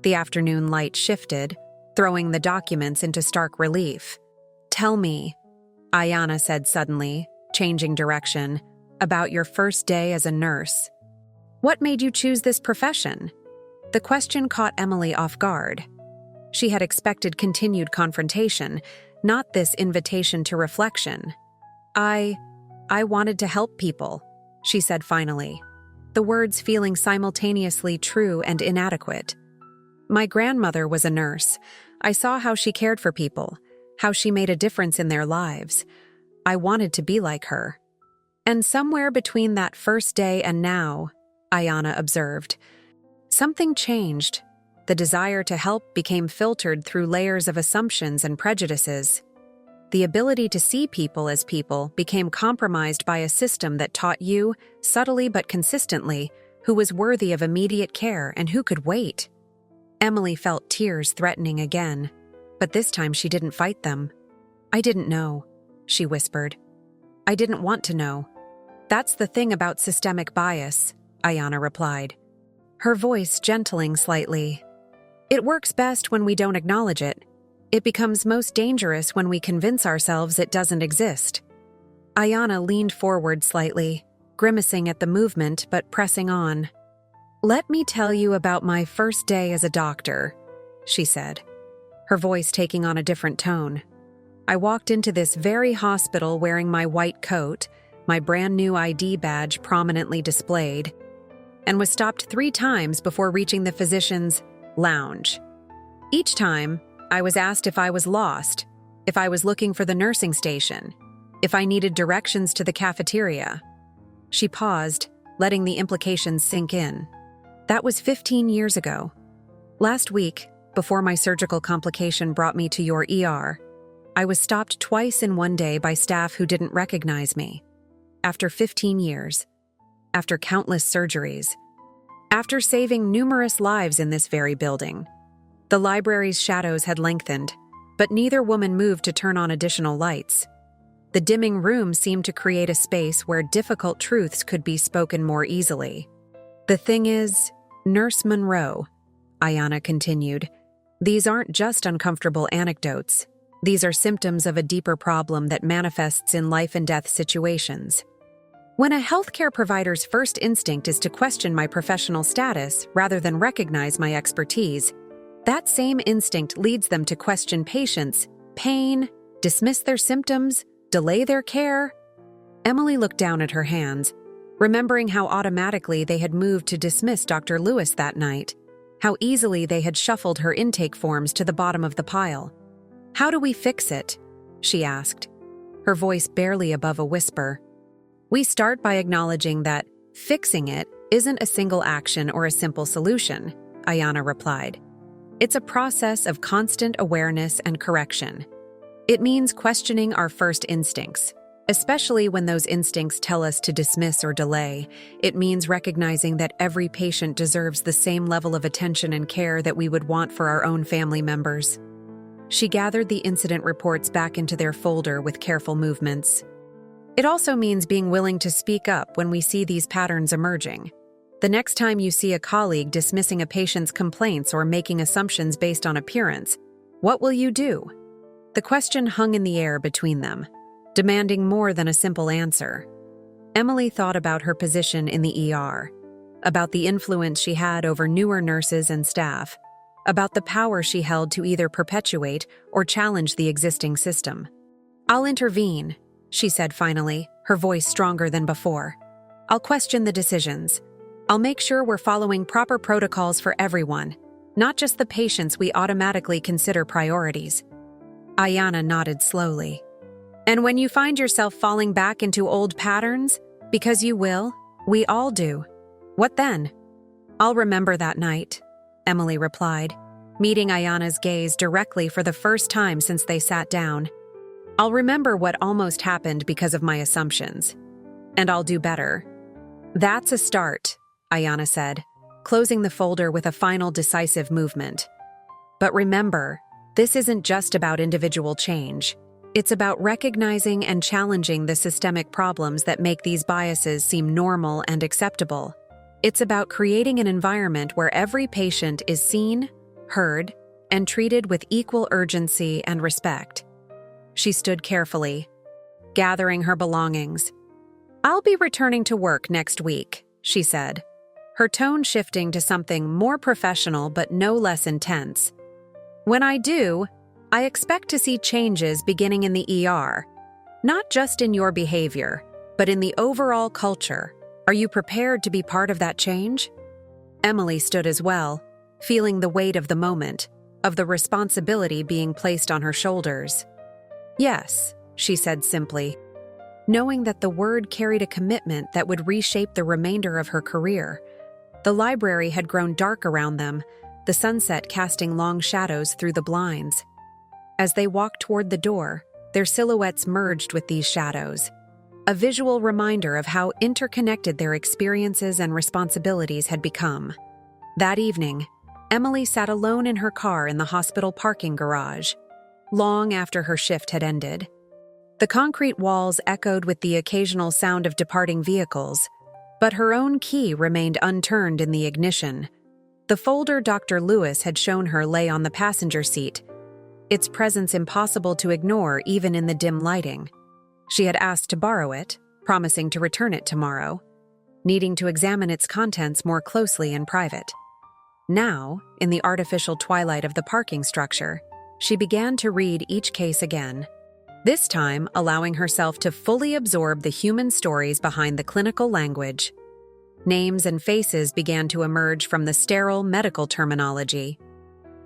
The afternoon light shifted, throwing the documents into stark relief. "Tell me," Ayanna said suddenly, changing direction, "about your first day as a nurse. What made you choose this profession?" The question caught Emily off guard. She had expected continued confrontation, not this invitation to reflection. I wanted to help people," she said finally, the words feeling simultaneously true and inadequate. "My grandmother was a nurse. I saw how she cared for people, how she made a difference in their lives. I wanted to be like her." "And somewhere between that first day and now," Ayanna observed, "something changed. The desire to help became filtered through layers of assumptions and prejudices. The ability to see people as people became compromised by a system that taught you, subtly but consistently, who was worthy of immediate care and who could wait." Emily felt tears threatening again, but this time she didn't fight them. "I didn't know," she whispered. "I didn't want to know." "That's the thing about systemic bias," Ayanna replied, her voice gentling slightly. "It works best when we don't acknowledge it. It becomes most dangerous when we convince ourselves it doesn't exist." Ayanna leaned forward slightly, grimacing at the movement but pressing on. "Let me tell you about my first day as a doctor," she said, her voice taking on a different tone. "I walked into this very hospital wearing my white coat, my brand new ID badge prominently displayed, and was stopped 3 times before reaching the physician's lounge. Each time, I was asked if I was lost, if I was looking for the nursing station, if I needed directions to the cafeteria." She paused, letting the implications sink in. That was 15 years ago. Last week, before my surgical complication brought me to your ER, I was stopped twice in one day by staff who didn't recognize me. After 15 years, after countless surgeries, after saving numerous lives in this very building, the library's shadows had lengthened, but neither woman moved to turn on additional lights. The dimming room seemed to create a space where difficult truths could be spoken more easily. The thing is, Nurse Monroe, Ayanna continued, these aren't just uncomfortable anecdotes. These are symptoms of a deeper problem that manifests in life and death situations. When a healthcare provider's first instinct is to question my professional status rather than recognize my expertise, that same instinct leads them to question patients, pain, dismiss their symptoms, delay their care. Emily looked down at her hands, remembering how automatically they had moved to dismiss Dr. Lewis that night, how easily they had shuffled her intake forms to the bottom of the pile. "How do we fix it?" she asked, her voice barely above a whisper. "We start by acknowledging that fixing it isn't a single action or a simple solution," Ayanna replied. "It's a process of constant awareness and correction. It means questioning our first instincts, especially when those instincts tell us to dismiss or delay. It means recognizing that every patient deserves the same level of attention and care that we would want for our own family members." She gathered the incident reports back into their folder with careful movements. "It also means being willing to speak up when we see these patterns emerging. The next time you see a colleague dismissing a patient's complaints or making assumptions based on appearance, what will you do?" The question hung in the air between them, demanding more than a simple answer. Emily thought about her position in the ER, about the influence she had over newer nurses and staff, about the power she held to either perpetuate or challenge the existing system. "I'll intervene," she said finally, her voice stronger than before. "I'll question the decisions. I'll make sure we're following proper protocols for everyone, not just the patients we automatically consider priorities." Ayanna nodded slowly. "And when you find yourself falling back into old patterns, because you will, we all do, what then?" "I'll remember that night," Emily replied, meeting Ayanna's gaze directly for the first time since they sat down. "I'll remember what almost happened because of my assumptions. And I'll do better." "That's a start," Ayanna said, closing the folder with a final decisive movement. "But remember, this isn't just about individual change. It's about recognizing and challenging the systemic problems that make these biases seem normal and acceptable. It's about creating an environment where every patient is seen, heard, and treated with equal urgency and respect." She stood carefully, gathering her belongings. "I'll be returning to work next week," she said, her tone shifting to something more professional but no less intense. "When I do, I expect to see changes beginning in the ER, not just in your behavior, but in the overall culture. Are you prepared to be part of that change?" Emily stood as well, feeling the weight of the moment, of the responsibility being placed on her shoulders. "Yes," she said simply, knowing that the word carried a commitment that would reshape the remainder of her career. The library had grown dark around them, the sunset casting long shadows through the blinds. As they walked toward the door, their silhouettes merged with these shadows, a visual reminder of how interconnected their experiences and responsibilities had become. That evening, Emily sat alone in her car in the hospital parking garage, long after her shift had ended. The concrete walls echoed with the occasional sound of departing vehicles, but her own key remained unturned in the ignition. The folder Dr. Lewis had shown her lay on the passenger seat, its presence impossible to ignore even in the dim lighting. She had asked to borrow it, promising to return it tomorrow, needing to examine its contents more closely in private. Now, in the artificial twilight of the parking structure, she began to read each case again, this time allowing herself to fully absorb the human stories behind the clinical language. Names and faces began to emerge from the sterile medical terminology.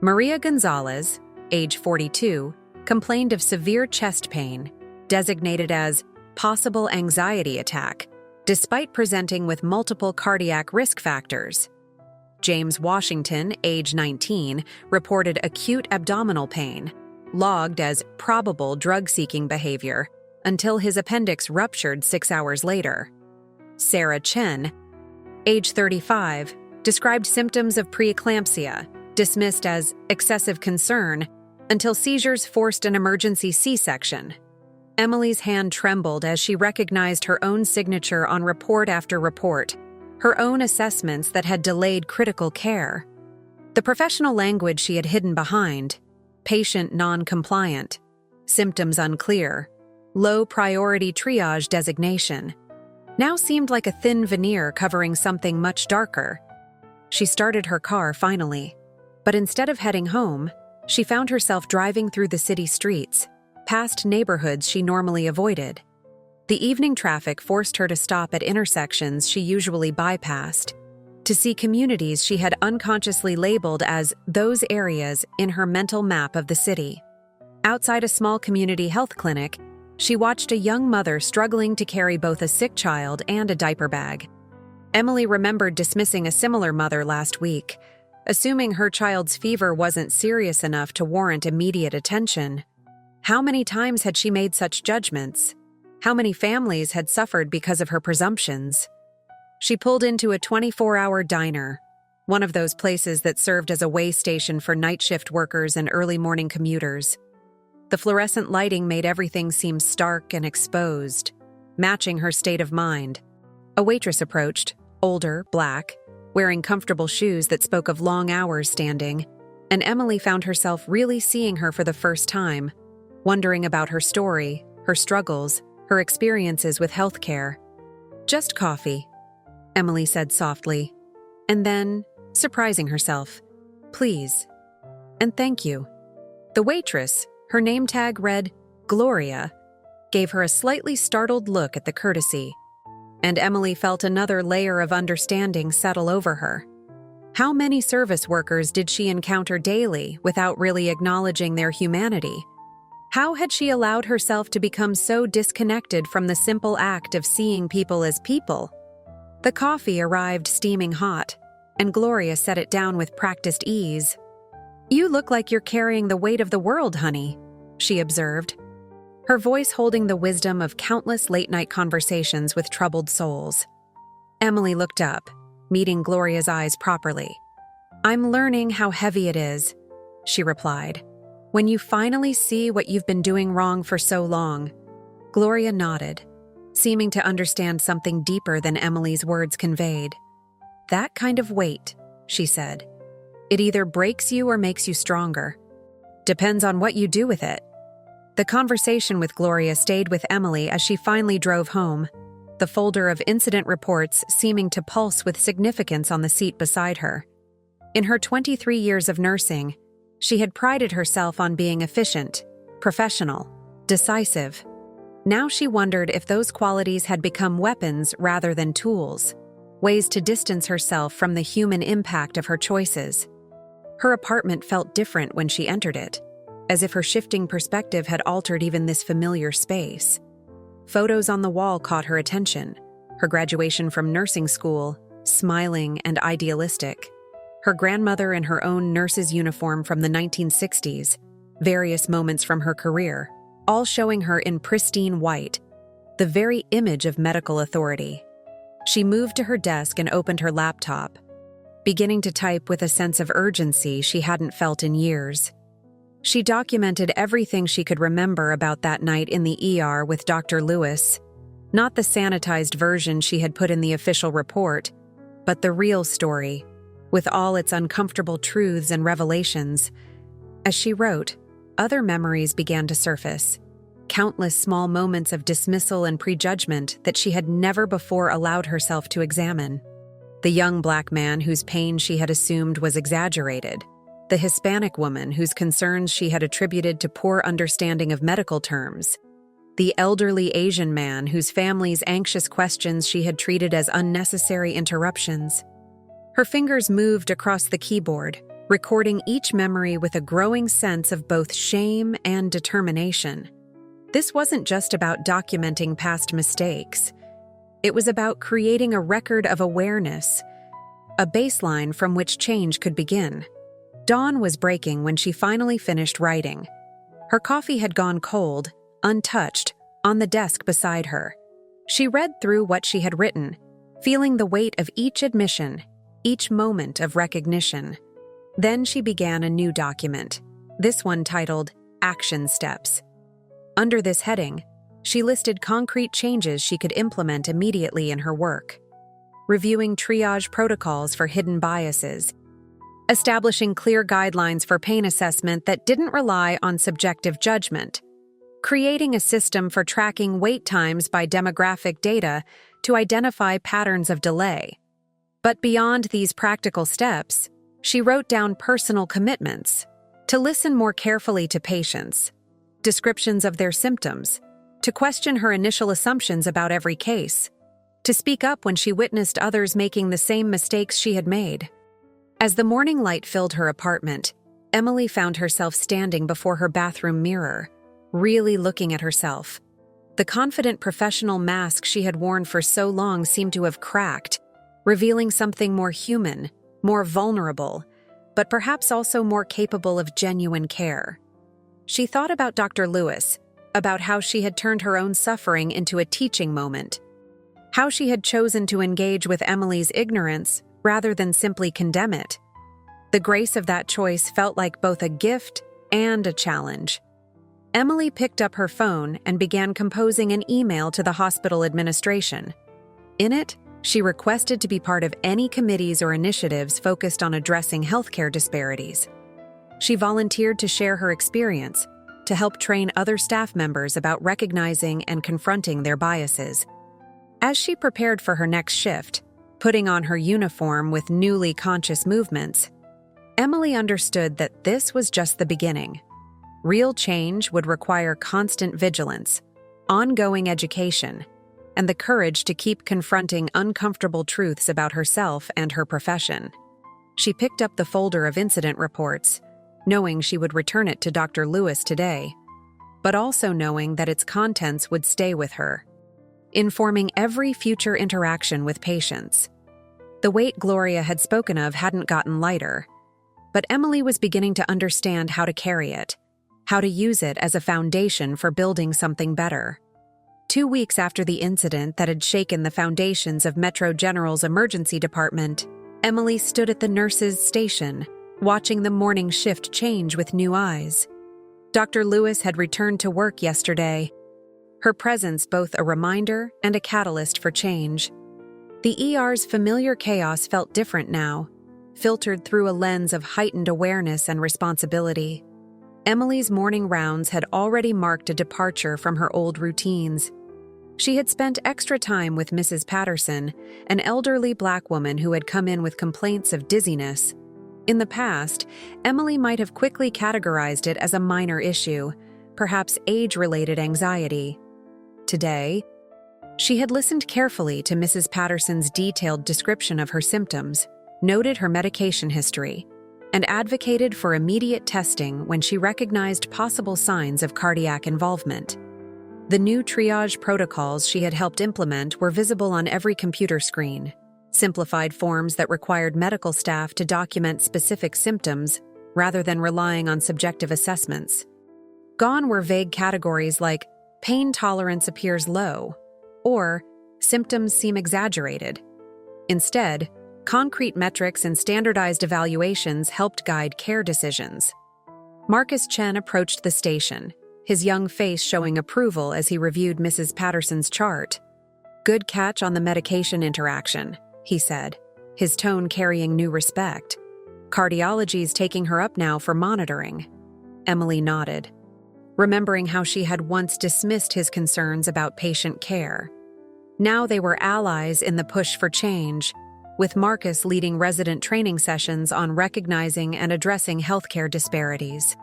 Maria Gonzalez, age 42, complained of severe chest pain, designated as possible anxiety attack, despite presenting with multiple cardiac risk factors. James Washington, age 19, reported acute abdominal pain, logged as probable drug-seeking behavior, until his appendix ruptured 6 hours later. Sarah Chen, age 35, described symptoms of preeclampsia, dismissed as excessive concern, until seizures forced an emergency C-section. Emily's hand trembled as she recognized her own signature on report after report, her own assessments that had delayed critical care. The professional language she had hidden behind, patient non-compliant, symptoms unclear, low priority triage designation, now seemed like a thin veneer covering something much darker. She started her car finally, but instead of heading home, she found herself driving through the city streets, past neighborhoods she normally avoided. The evening traffic forced her to stop at intersections she usually bypassed, to see communities she had unconsciously labeled as those areas in her mental map of the city. Outside a small community health clinic, she watched a young mother struggling to carry both a sick child and a diaper bag. Emily remembered dismissing a similar mother last week, assuming her child's fever wasn't serious enough to warrant immediate attention. How many times had she made such judgments? How many families had suffered because of her presumptions? She pulled into a 24-hour diner, one of those places that served as a way station for night shift workers and early morning commuters. The fluorescent lighting made everything seem stark and exposed, matching her state of mind. A waitress approached, older, black, wearing comfortable shoes that spoke of long hours standing, and Emily found herself really seeing her for the first time, wondering about her story, her struggles, her experiences with healthcare. "Just coffee," Emily said softly, and then, surprising herself, "Please, and thank you." The waitress, her name tag read Gloria, gave her a slightly startled look at the courtesy, and Emily felt another layer of understanding settle over her. How many service workers did she encounter daily without really acknowledging their humanity? How had she allowed herself to become so disconnected from the simple act of seeing people as people? The coffee arrived steaming hot, and Gloria set it down with practiced ease. "You look like you're carrying the weight of the world, honey," she observed, her voice holding the wisdom of countless late-night conversations with troubled souls. Emily looked up, meeting Gloria's eyes properly. "I'm learning how heavy it is," she replied. "When you finally see what you've been doing wrong for so long." Gloria nodded, seeming to understand something deeper than Emily's words conveyed. "That kind of weight," she said. "It either breaks you or makes you stronger. Depends on what you do with it." The conversation with Gloria stayed with Emily as she finally drove home, the folder of incident reports seeming to pulse with significance on the seat beside her. In her 23 years of nursing, she had prided herself on being efficient, professional, decisive. Now she wondered if those qualities had become weapons rather than tools, ways to distance herself from the human impact of her choices. Her apartment felt different when she entered it, as if her shifting perspective had altered even this familiar space. Photos on the wall caught her attention, her graduation from nursing school, smiling and idealistic. Her grandmother in her own nurse's uniform from the 1960s, various moments from her career, all showing her in pristine white, the very image of medical authority. She moved to her desk and opened her laptop, beginning to type with a sense of urgency she hadn't felt in years. She documented everything she could remember about that night in the ER with Dr. Lewis, not the sanitized version she had put in the official report, but the real story, with all its uncomfortable truths and revelations. As she wrote, other memories began to surface, countless small moments of dismissal and prejudgment that she had never before allowed herself to examine. The young black man whose pain she had assumed was exaggerated, the Hispanic woman whose concerns she had attributed to poor understanding of medical terms, the elderly Asian man whose family's anxious questions she had treated as unnecessary interruptions. Her fingers moved across the keyboard, recording each memory with a growing sense of both shame and determination. This wasn't just about documenting past mistakes. It was about creating a record of awareness, a baseline from which change could begin. Dawn was breaking when she finally finished writing. Her coffee had gone cold, untouched, on the desk beside her. She read through what she had written, feeling the weight of each admission, each moment of recognition. Then she began a new document, this one titled Action Steps. Under this heading, she listed concrete changes she could implement immediately in her work. Reviewing triage protocols for hidden biases, establishing clear guidelines for pain assessment that didn't rely on subjective judgment, creating a system for tracking wait times by demographic data to identify patterns of delay. But beyond these practical steps, she wrote down personal commitments to listen more carefully to patients, descriptions of their symptoms, to question her initial assumptions about every case, to speak up when she witnessed others making the same mistakes she had made. As the morning light filled her apartment, Emily found herself standing before her bathroom mirror, really looking at herself. The confident professional mask she had worn for so long seemed to have cracked, revealing something more human, more vulnerable, but perhaps also more capable of genuine care. She thought about Dr. Lewis, about how she had turned her own suffering into a teaching moment, how she had chosen to engage with Emily's ignorance rather than simply condemn it. The grace of that choice felt like both a gift and a challenge. Emily picked up her phone and began composing an email to the hospital administration. In it, she requested to be part of any committees or initiatives focused on addressing healthcare disparities. She volunteered to share her experience, to help train other staff members about recognizing and confronting their biases. As she prepared for her next shift, putting on her uniform with newly conscious movements, Emily understood that this was just the beginning. Real change would require constant vigilance, ongoing education, and the courage to keep confronting uncomfortable truths about herself and her profession. She picked up the folder of incident reports, knowing she would return it to Dr. Lewis today, but also knowing that its contents would stay with her, informing every future interaction with patients. The weight Gloria had spoken of hadn't gotten lighter, but Emily was beginning to understand how to carry it, how to use it as a foundation for building something better. 2 weeks after the incident that had shaken the foundations of Metro General's emergency department, Emily stood at the nurses' station, watching the morning shift change with new eyes. Dr. Lewis had returned to work yesterday, her presence both a reminder and a catalyst for change. The ER's familiar chaos felt different now, filtered through a lens of heightened awareness and responsibility. Emily's morning rounds had already marked a departure from her old routines. She had spent extra time with Mrs. Patterson, an elderly Black woman who had come in with complaints of dizziness. In the past, Emily might have quickly categorized it as a minor issue, perhaps age-related anxiety. Today, she had listened carefully to Mrs. Patterson's detailed description of her symptoms, noted her medication history, and advocated for immediate testing when she recognized possible signs of cardiac involvement. The new triage protocols she had helped implement were visible on every computer screen, simplified forms that required medical staff to document specific symptoms rather than relying on subjective assessments. Gone were vague categories like pain tolerance appears low or symptoms seem exaggerated. Instead, concrete metrics and standardized evaluations helped guide care decisions. Marcus Chen approached the station, his young face showing approval as he reviewed Mrs. Patterson's chart. "Good catch on the medication interaction," he said, his tone carrying new respect. "Cardiology's taking her up now for monitoring." Emily nodded, remembering how she had once dismissed his concerns about patient care. Now they were allies in the push for change, with Marcus leading resident training sessions on recognizing and addressing healthcare disparities.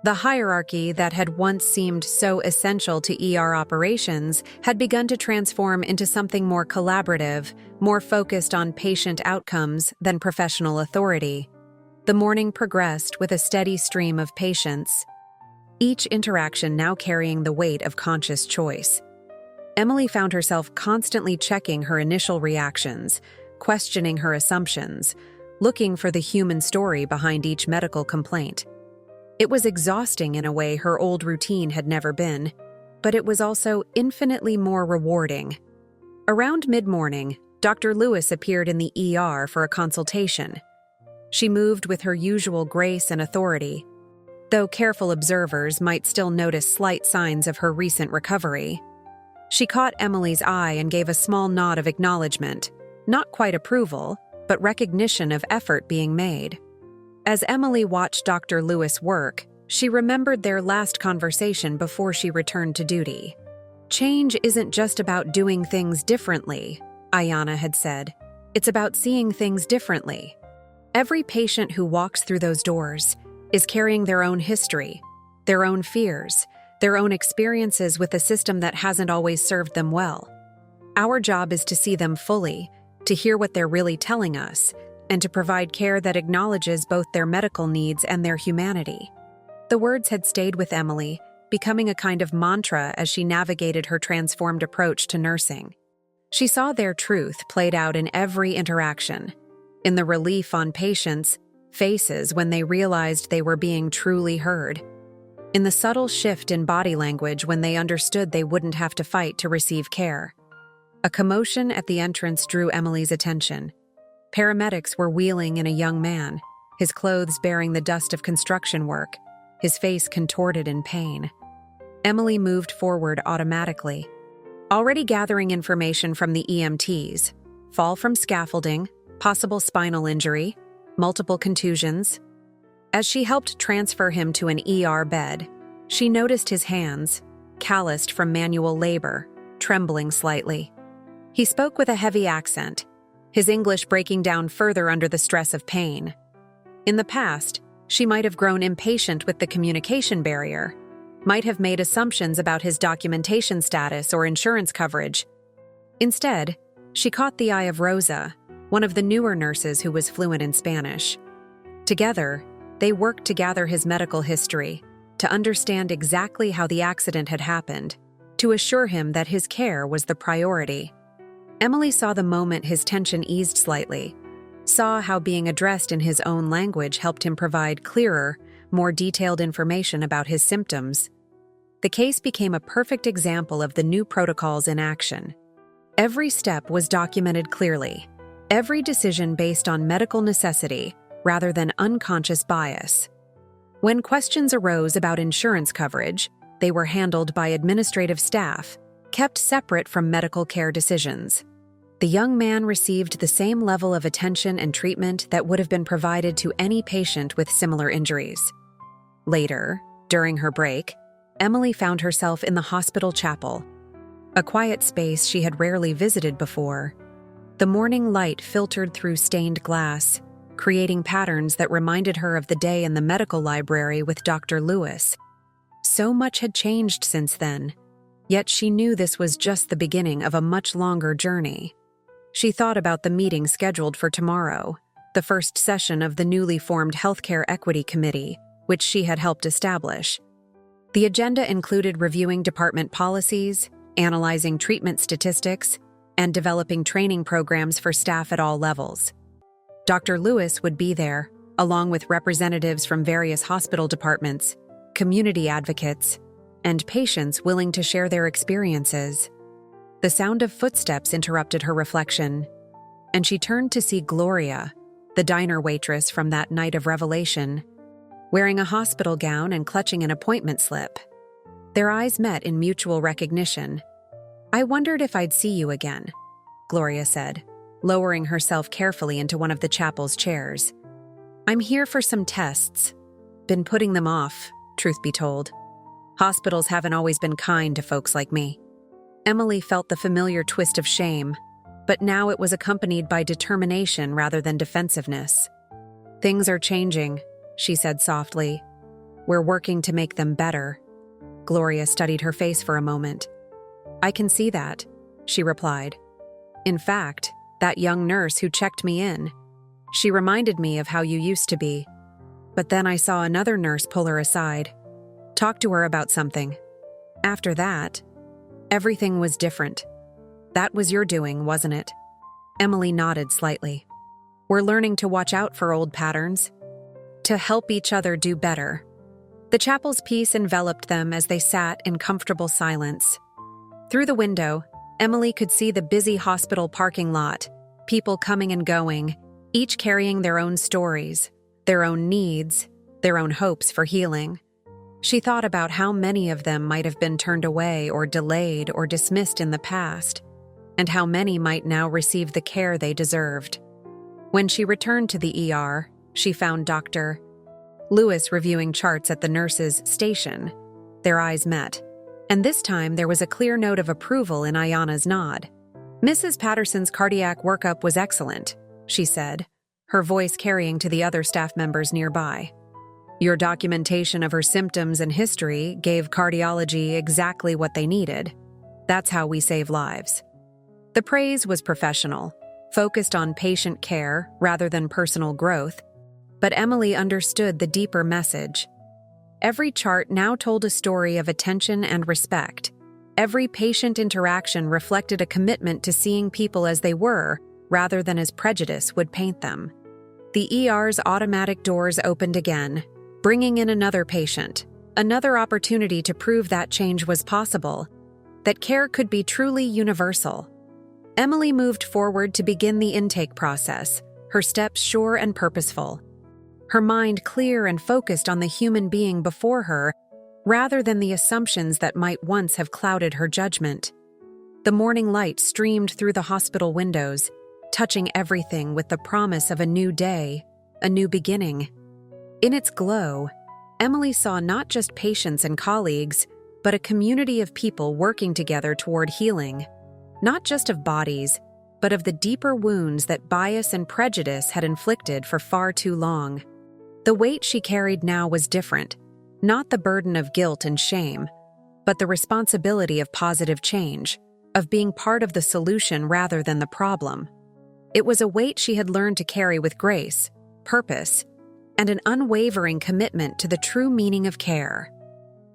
The hierarchy that had once seemed so essential to ER operations had begun to transform into something more collaborative, more focused on patient outcomes than professional authority. The morning progressed with a steady stream of patients, each interaction now carrying the weight of conscious choice. Emily found herself constantly checking her initial reactions, questioning her assumptions, looking for the human story behind each medical complaint. It was exhausting in a way her old routine had never been, but it was also infinitely more rewarding. Around mid-morning, Dr. Lewis appeared in the ER for a consultation. She moved with her usual grace and authority, though careful observers might still notice slight signs of her recent recovery. She caught Emily's eye and gave a small nod of acknowledgement, not quite approval, but recognition of effort being made. As Emily watched Dr. Lewis work, she remembered their last conversation before she returned to duty. "Change isn't just about doing things differently," Ayanna had said. "It's about seeing things differently." Every patient who walks through those doors is carrying their own history, their own fears, their own experiences with a system that hasn't always served them well. Our job is to see them fully, to hear what they're really telling us, and to provide care that acknowledges both their medical needs and their humanity. The words had stayed with Emily, becoming a kind of mantra as she navigated her transformed approach to nursing. She saw their truth played out in every interaction, in the relief on patients' faces when they realized they were being truly heard, in the subtle shift in body language when they understood they wouldn't have to fight to receive care. A commotion at the entrance drew Emily's attention. Paramedics were wheeling in a young man, his clothes bearing the dust of construction work, his face contorted in pain. Emily moved forward automatically, already gathering information from the EMTs: fall from scaffolding, possible spinal injury, multiple contusions. As she helped transfer him to an ER bed, she noticed his hands, calloused from manual labor, trembling slightly. He spoke with a heavy accent, his English breaking down further under the stress of pain. In the past, she might have grown impatient with the communication barrier, might have made assumptions about his documentation status or insurance coverage. Instead, she caught the eye of Rosa, one of the newer nurses who was fluent in Spanish. Together, they worked to gather his medical history, to understand exactly how the accident had happened, to assure him that his care was the priority. Emily saw the moment his tension eased slightly, saw how being addressed in his own language helped him provide clearer, more detailed information about his symptoms. The case became a perfect example of the new protocols in action. Every step was documented clearly, every decision based on medical necessity rather than unconscious bias. When questions arose about insurance coverage, they were handled by administrative staff, kept separate from medical care decisions. The young man received the same level of attention and treatment that would have been provided to any patient with similar injuries. Later, during her break, Emily found herself in the hospital chapel, a quiet space she had rarely visited before. The morning light filtered through stained glass, creating patterns that reminded her of the day in the medical library with Dr. Lewis. So much had changed since then, yet she knew this was just the beginning of a much longer journey. She thought about the meeting scheduled for tomorrow, the first session of the newly formed Healthcare Equity Committee, which she had helped establish. The agenda included reviewing department policies, analyzing treatment statistics, and developing training programs for staff at all levels. Dr. Lewis would be there, along with representatives from various hospital departments, community advocates, and patients willing to share their experiences. The sound of footsteps interrupted her reflection, and she turned to see Gloria, the diner waitress from that night of revelation, wearing a hospital gown and clutching an appointment slip. Their eyes met in mutual recognition. "I wondered if I'd see you again," Gloria said, lowering herself carefully into one of the chapel's chairs. "I'm here for some tests. Been putting them off, truth be told. Hospitals haven't always been kind to folks like me." Emily felt the familiar twist of shame, but now it was accompanied by determination rather than defensiveness. "Things are changing," she said softly. "We're working to make them better." Gloria studied her face for a moment. "I can see that," she replied. "In fact, that young nurse who checked me in, she reminded me of how you used to be. But then I saw another nurse pull her aside, talk to her about something. After that, everything was different. That was your doing, wasn't it?" Emily nodded slightly. We're learning to watch out for old patterns, to help each other do better. The chapel's peace enveloped them as they sat in comfortable silence. Through the window, Emily could see the busy hospital parking lot, people coming and going, each carrying their own stories, their own needs, their own hopes for healing. She thought about how many of them might have been turned away or delayed or dismissed in the past, and how many might now receive the care they deserved. When she returned to the ER, she found Dr. Lewis reviewing charts at the nurse's station. Their eyes met, and this time there was a clear note of approval in Ayana's nod. Mrs. Patterson's cardiac workup was excellent, she said, her voice carrying to the other staff members nearby. Your documentation of her symptoms and history gave cardiology exactly what they needed. That's how we save lives. The praise was professional, focused on patient care rather than personal growth, but Emily understood the deeper message. Every chart now told a story of attention and respect. Every patient interaction reflected a commitment to seeing people as they were, rather than as prejudice would paint them. The ER's automatic doors opened again, bringing in another patient, another opportunity to prove that change was possible, that care could be truly universal. Emily moved forward to begin the intake process, her steps sure and purposeful, her mind clear and focused on the human being before her, rather than the assumptions that might once have clouded her judgment. The morning light streamed through the hospital windows, touching everything with the promise of a new day, a new beginning. In its glow, Emily saw not just patients and colleagues, but a community of people working together toward healing, not just of bodies, but of the deeper wounds that bias and prejudice had inflicted for far too long. The weight she carried now was different, not the burden of guilt and shame, but the responsibility of positive change, of being part of the solution rather than the problem. It was a weight she had learned to carry with grace, purpose, and an unwavering commitment to the true meaning of care.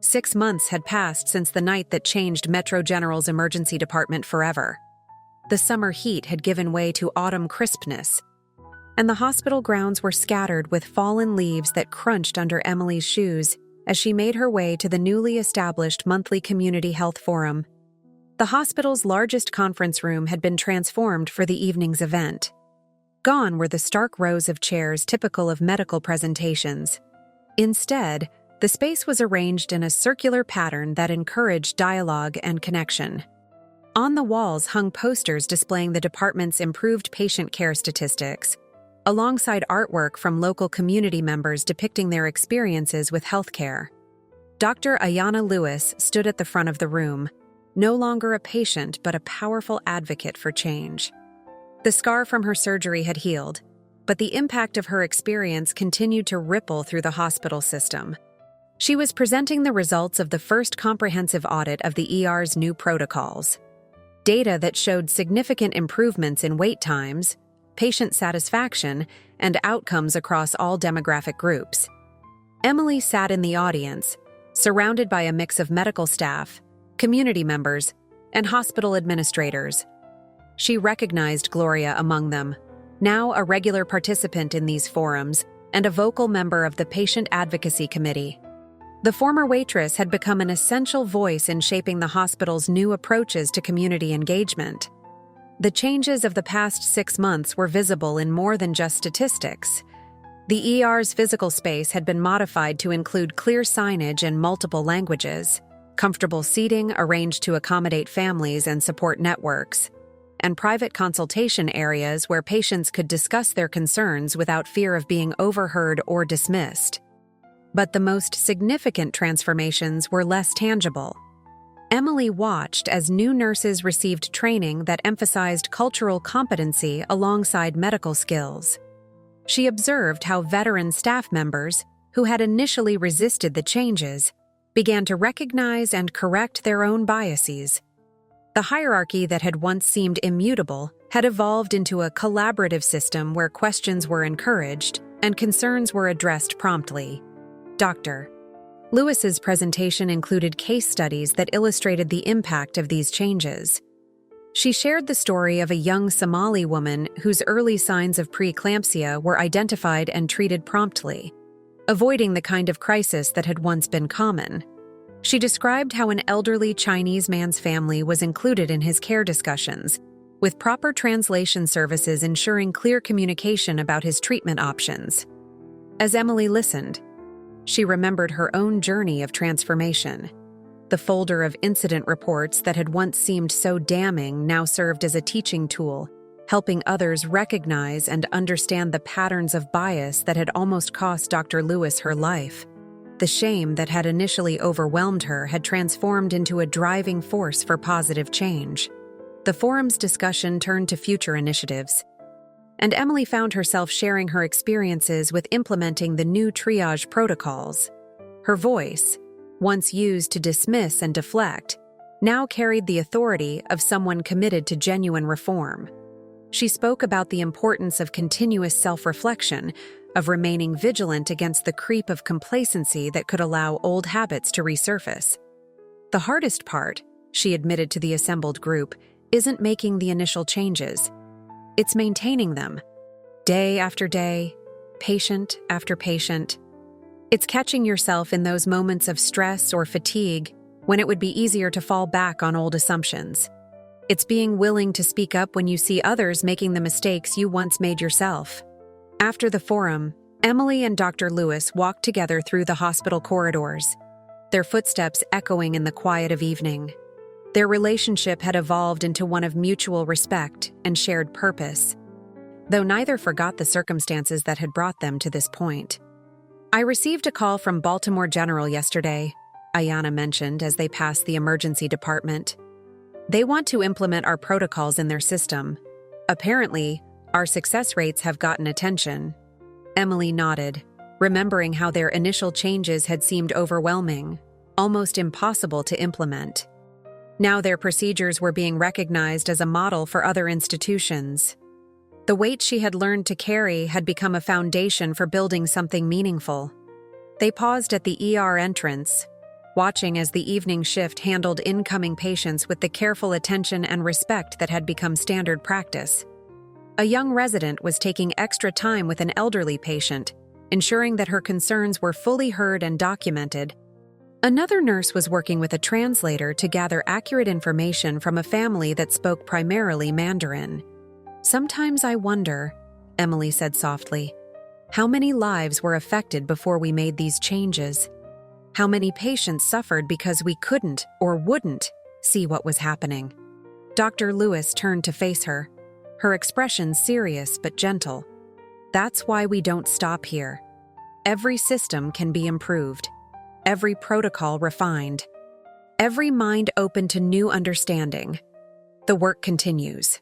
6 months had passed since the night that changed Metro General's emergency department forever. The summer heat had given way to autumn crispness, and the hospital grounds were scattered with fallen leaves that crunched under Emily's shoes as she made her way to the newly established monthly community health forum. The hospital's largest conference room had been transformed for the evening's event. Gone were the stark rows of chairs typical of medical presentations. Instead, the space was arranged in a circular pattern that encouraged dialogue and connection. On the walls hung posters displaying the department's improved patient care statistics, alongside artwork from local community members depicting their experiences with healthcare. Dr. Ayana Lewis stood at the front of the room, no longer a patient but a powerful advocate for change. The scar from her surgery had healed, but the impact of her experience continued to ripple through the hospital system. She was presenting the results of the first comprehensive audit of the ER's new protocols. Data that showed significant improvements in wait times, patient satisfaction, and outcomes across all demographic groups. Emily sat in the audience, surrounded by a mix of medical staff, community members, and hospital administrators. She recognized Gloria among them, now a regular participant in these forums and a vocal member of the Patient Advocacy Committee. The former waitress had become an essential voice in shaping the hospital's new approaches to community engagement. The changes of the past 6 months were visible in more than just statistics. The ER's physical space had been modified to include clear signage in multiple languages, comfortable seating arranged to accommodate families and support networks, and private consultation areas where patients could discuss their concerns without fear of being overheard or dismissed. But the most significant transformations were less tangible. Emily watched as new nurses received training that emphasized cultural competency alongside medical skills. She observed how veteran staff members, who had initially resisted the changes, began to recognize and correct their own biases. The hierarchy that had once seemed immutable had evolved into a collaborative system where questions were encouraged and concerns were addressed promptly. Dr. Lewis's presentation included case studies that illustrated the impact of these changes. She shared the story of a young Somali woman whose early signs of preeclampsia were identified and treated promptly, avoiding the kind of crisis that had once been common. She described how an elderly Chinese man's family was included in his care discussions, with proper translation services ensuring clear communication about his treatment options. As Emily listened, she remembered her own journey of transformation. The folder of incident reports that had once seemed so damning now served as a teaching tool, helping others recognize and understand the patterns of bias that had almost cost Dr. Lewis her life. The shame that had initially overwhelmed her had transformed into a driving force for positive change. The forum's discussion turned to future initiatives, and Emily found herself sharing her experiences with implementing the new triage protocols. Her voice, once used to dismiss and deflect, now carried the authority of someone committed to genuine reform. She spoke about the importance of continuous self-reflection, of remaining vigilant against the creep of complacency that could allow old habits to resurface. The hardest part, she admitted to the assembled group, isn't making the initial changes. It's maintaining them, day after day, patient after patient. It's catching yourself in those moments of stress or fatigue when it would be easier to fall back on old assumptions. It's being willing to speak up when you see others making the mistakes you once made yourself. After the forum, Emily and Dr. Lewis walked together through the hospital corridors, their footsteps echoing in the quiet of evening. Their relationship had evolved into one of mutual respect and shared purpose, though neither forgot the circumstances that had brought them to this point. "I received a call from Baltimore General yesterday," Ayana mentioned as they passed the emergency department. "They want to implement our protocols in their system. Apparently, our success rates have gotten attention." Emily nodded, remembering how their initial changes had seemed overwhelming, almost impossible to implement. Now their procedures were being recognized as a model for other institutions. The weight she had learned to carry had become a foundation for building something meaningful. They paused at the ER entrance, watching as the evening shift handled incoming patients with the careful attention and respect that had become standard practice. A young resident was taking extra time with an elderly patient, ensuring that her concerns were fully heard and documented. Another nurse was working with a translator to gather accurate information from a family that spoke primarily Mandarin. "Sometimes I wonder," Emily said softly, "how many lives were affected before we made these changes? How many patients suffered because we couldn't or wouldn't see what was happening?" Dr. Lewis turned to face her, her expression serious but gentle. "That's why we don't stop here. Every system can be improved. Every protocol refined, every mind open to new understanding. The work continues."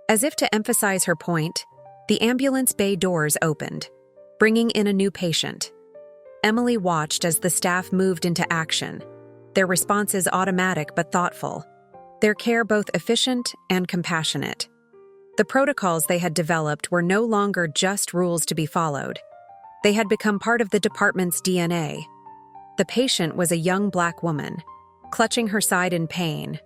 As if to emphasize her point, the ambulance bay doors opened, bringing in a new patient. Emily watched as the staff moved into action, their responses automatic but thoughtful, their care both efficient and compassionate. The protocols they had developed were no longer just rules to be followed. They had become part of the department's DNA. The patient was a young Black woman, clutching her side in pain.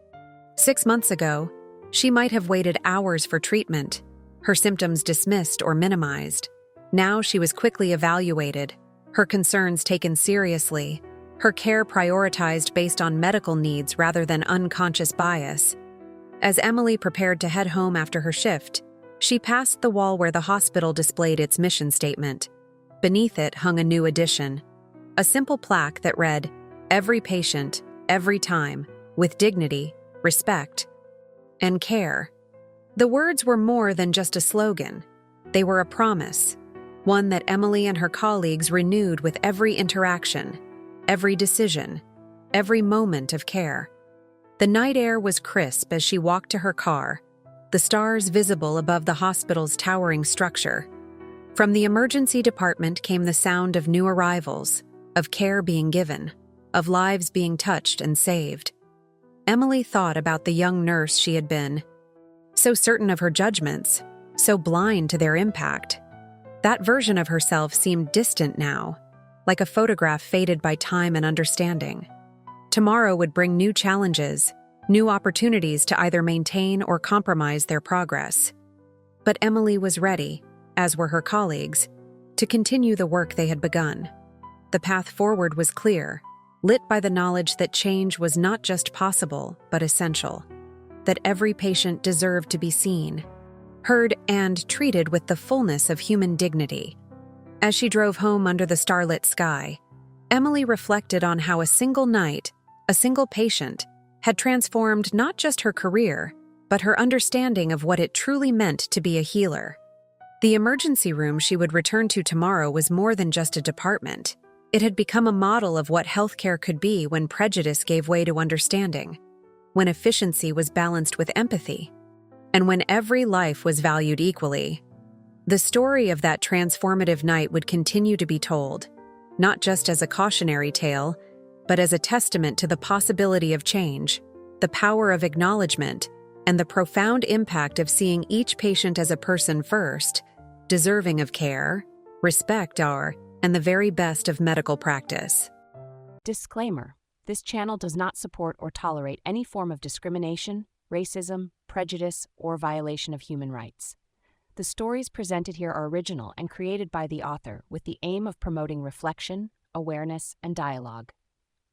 6 months ago, she might have waited hours for treatment, her symptoms dismissed or minimized. Now she was quickly evaluated, her concerns taken seriously, her care prioritized based on medical needs rather than unconscious bias. As Emily prepared to head home after her shift, she passed the wall where the hospital displayed its mission statement. Beneath it hung a new addition, a simple plaque that read, "Every patient, every time, with dignity, respect, and care." The words were more than just a slogan. They were a promise, one that Emily and her colleagues renewed with every interaction, every decision, every moment of care. The night air was crisp as she walked to her car, the stars visible above the hospital's towering structure. From the emergency department came the sound of new arrivals, of care being given, of lives being touched and saved. Emily thought about the young nurse she had been, so certain of her judgments, so blind to their impact. That version of herself seemed distant now, like a photograph faded by time and understanding. Tomorrow would bring new challenges, new opportunities to either maintain or compromise their progress. But Emily was ready, as were her colleagues, to continue the work they had begun. The path forward was clear, lit by the knowledge that change was not just possible, but essential. That every patient deserved to be seen, heard, and treated with the fullness of human dignity. As she drove home under the starlit sky, Emily reflected on how a single night, a single patient, had transformed not just her career, but her understanding of what it truly meant to be a healer. The emergency room she would return to tomorrow was more than just a department. It had become a model of what healthcare could be when prejudice gave way to understanding, when efficiency was balanced with empathy, and when every life was valued equally. The story of that transformative night would continue to be told, not just as a cautionary tale, but as a testament to the possibility of change, the power of acknowledgement, and the profound impact of seeing each patient as a person first, deserving of care, respect, and the very best of medical practice. Disclaimer: this channel does not support or tolerate any form of discrimination, racism, prejudice, or violation of human rights. The stories presented here are original and created by the author with the aim of promoting reflection, awareness, and dialogue.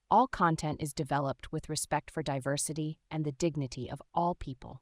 All content is developed with respect for diversity and the dignity of all people.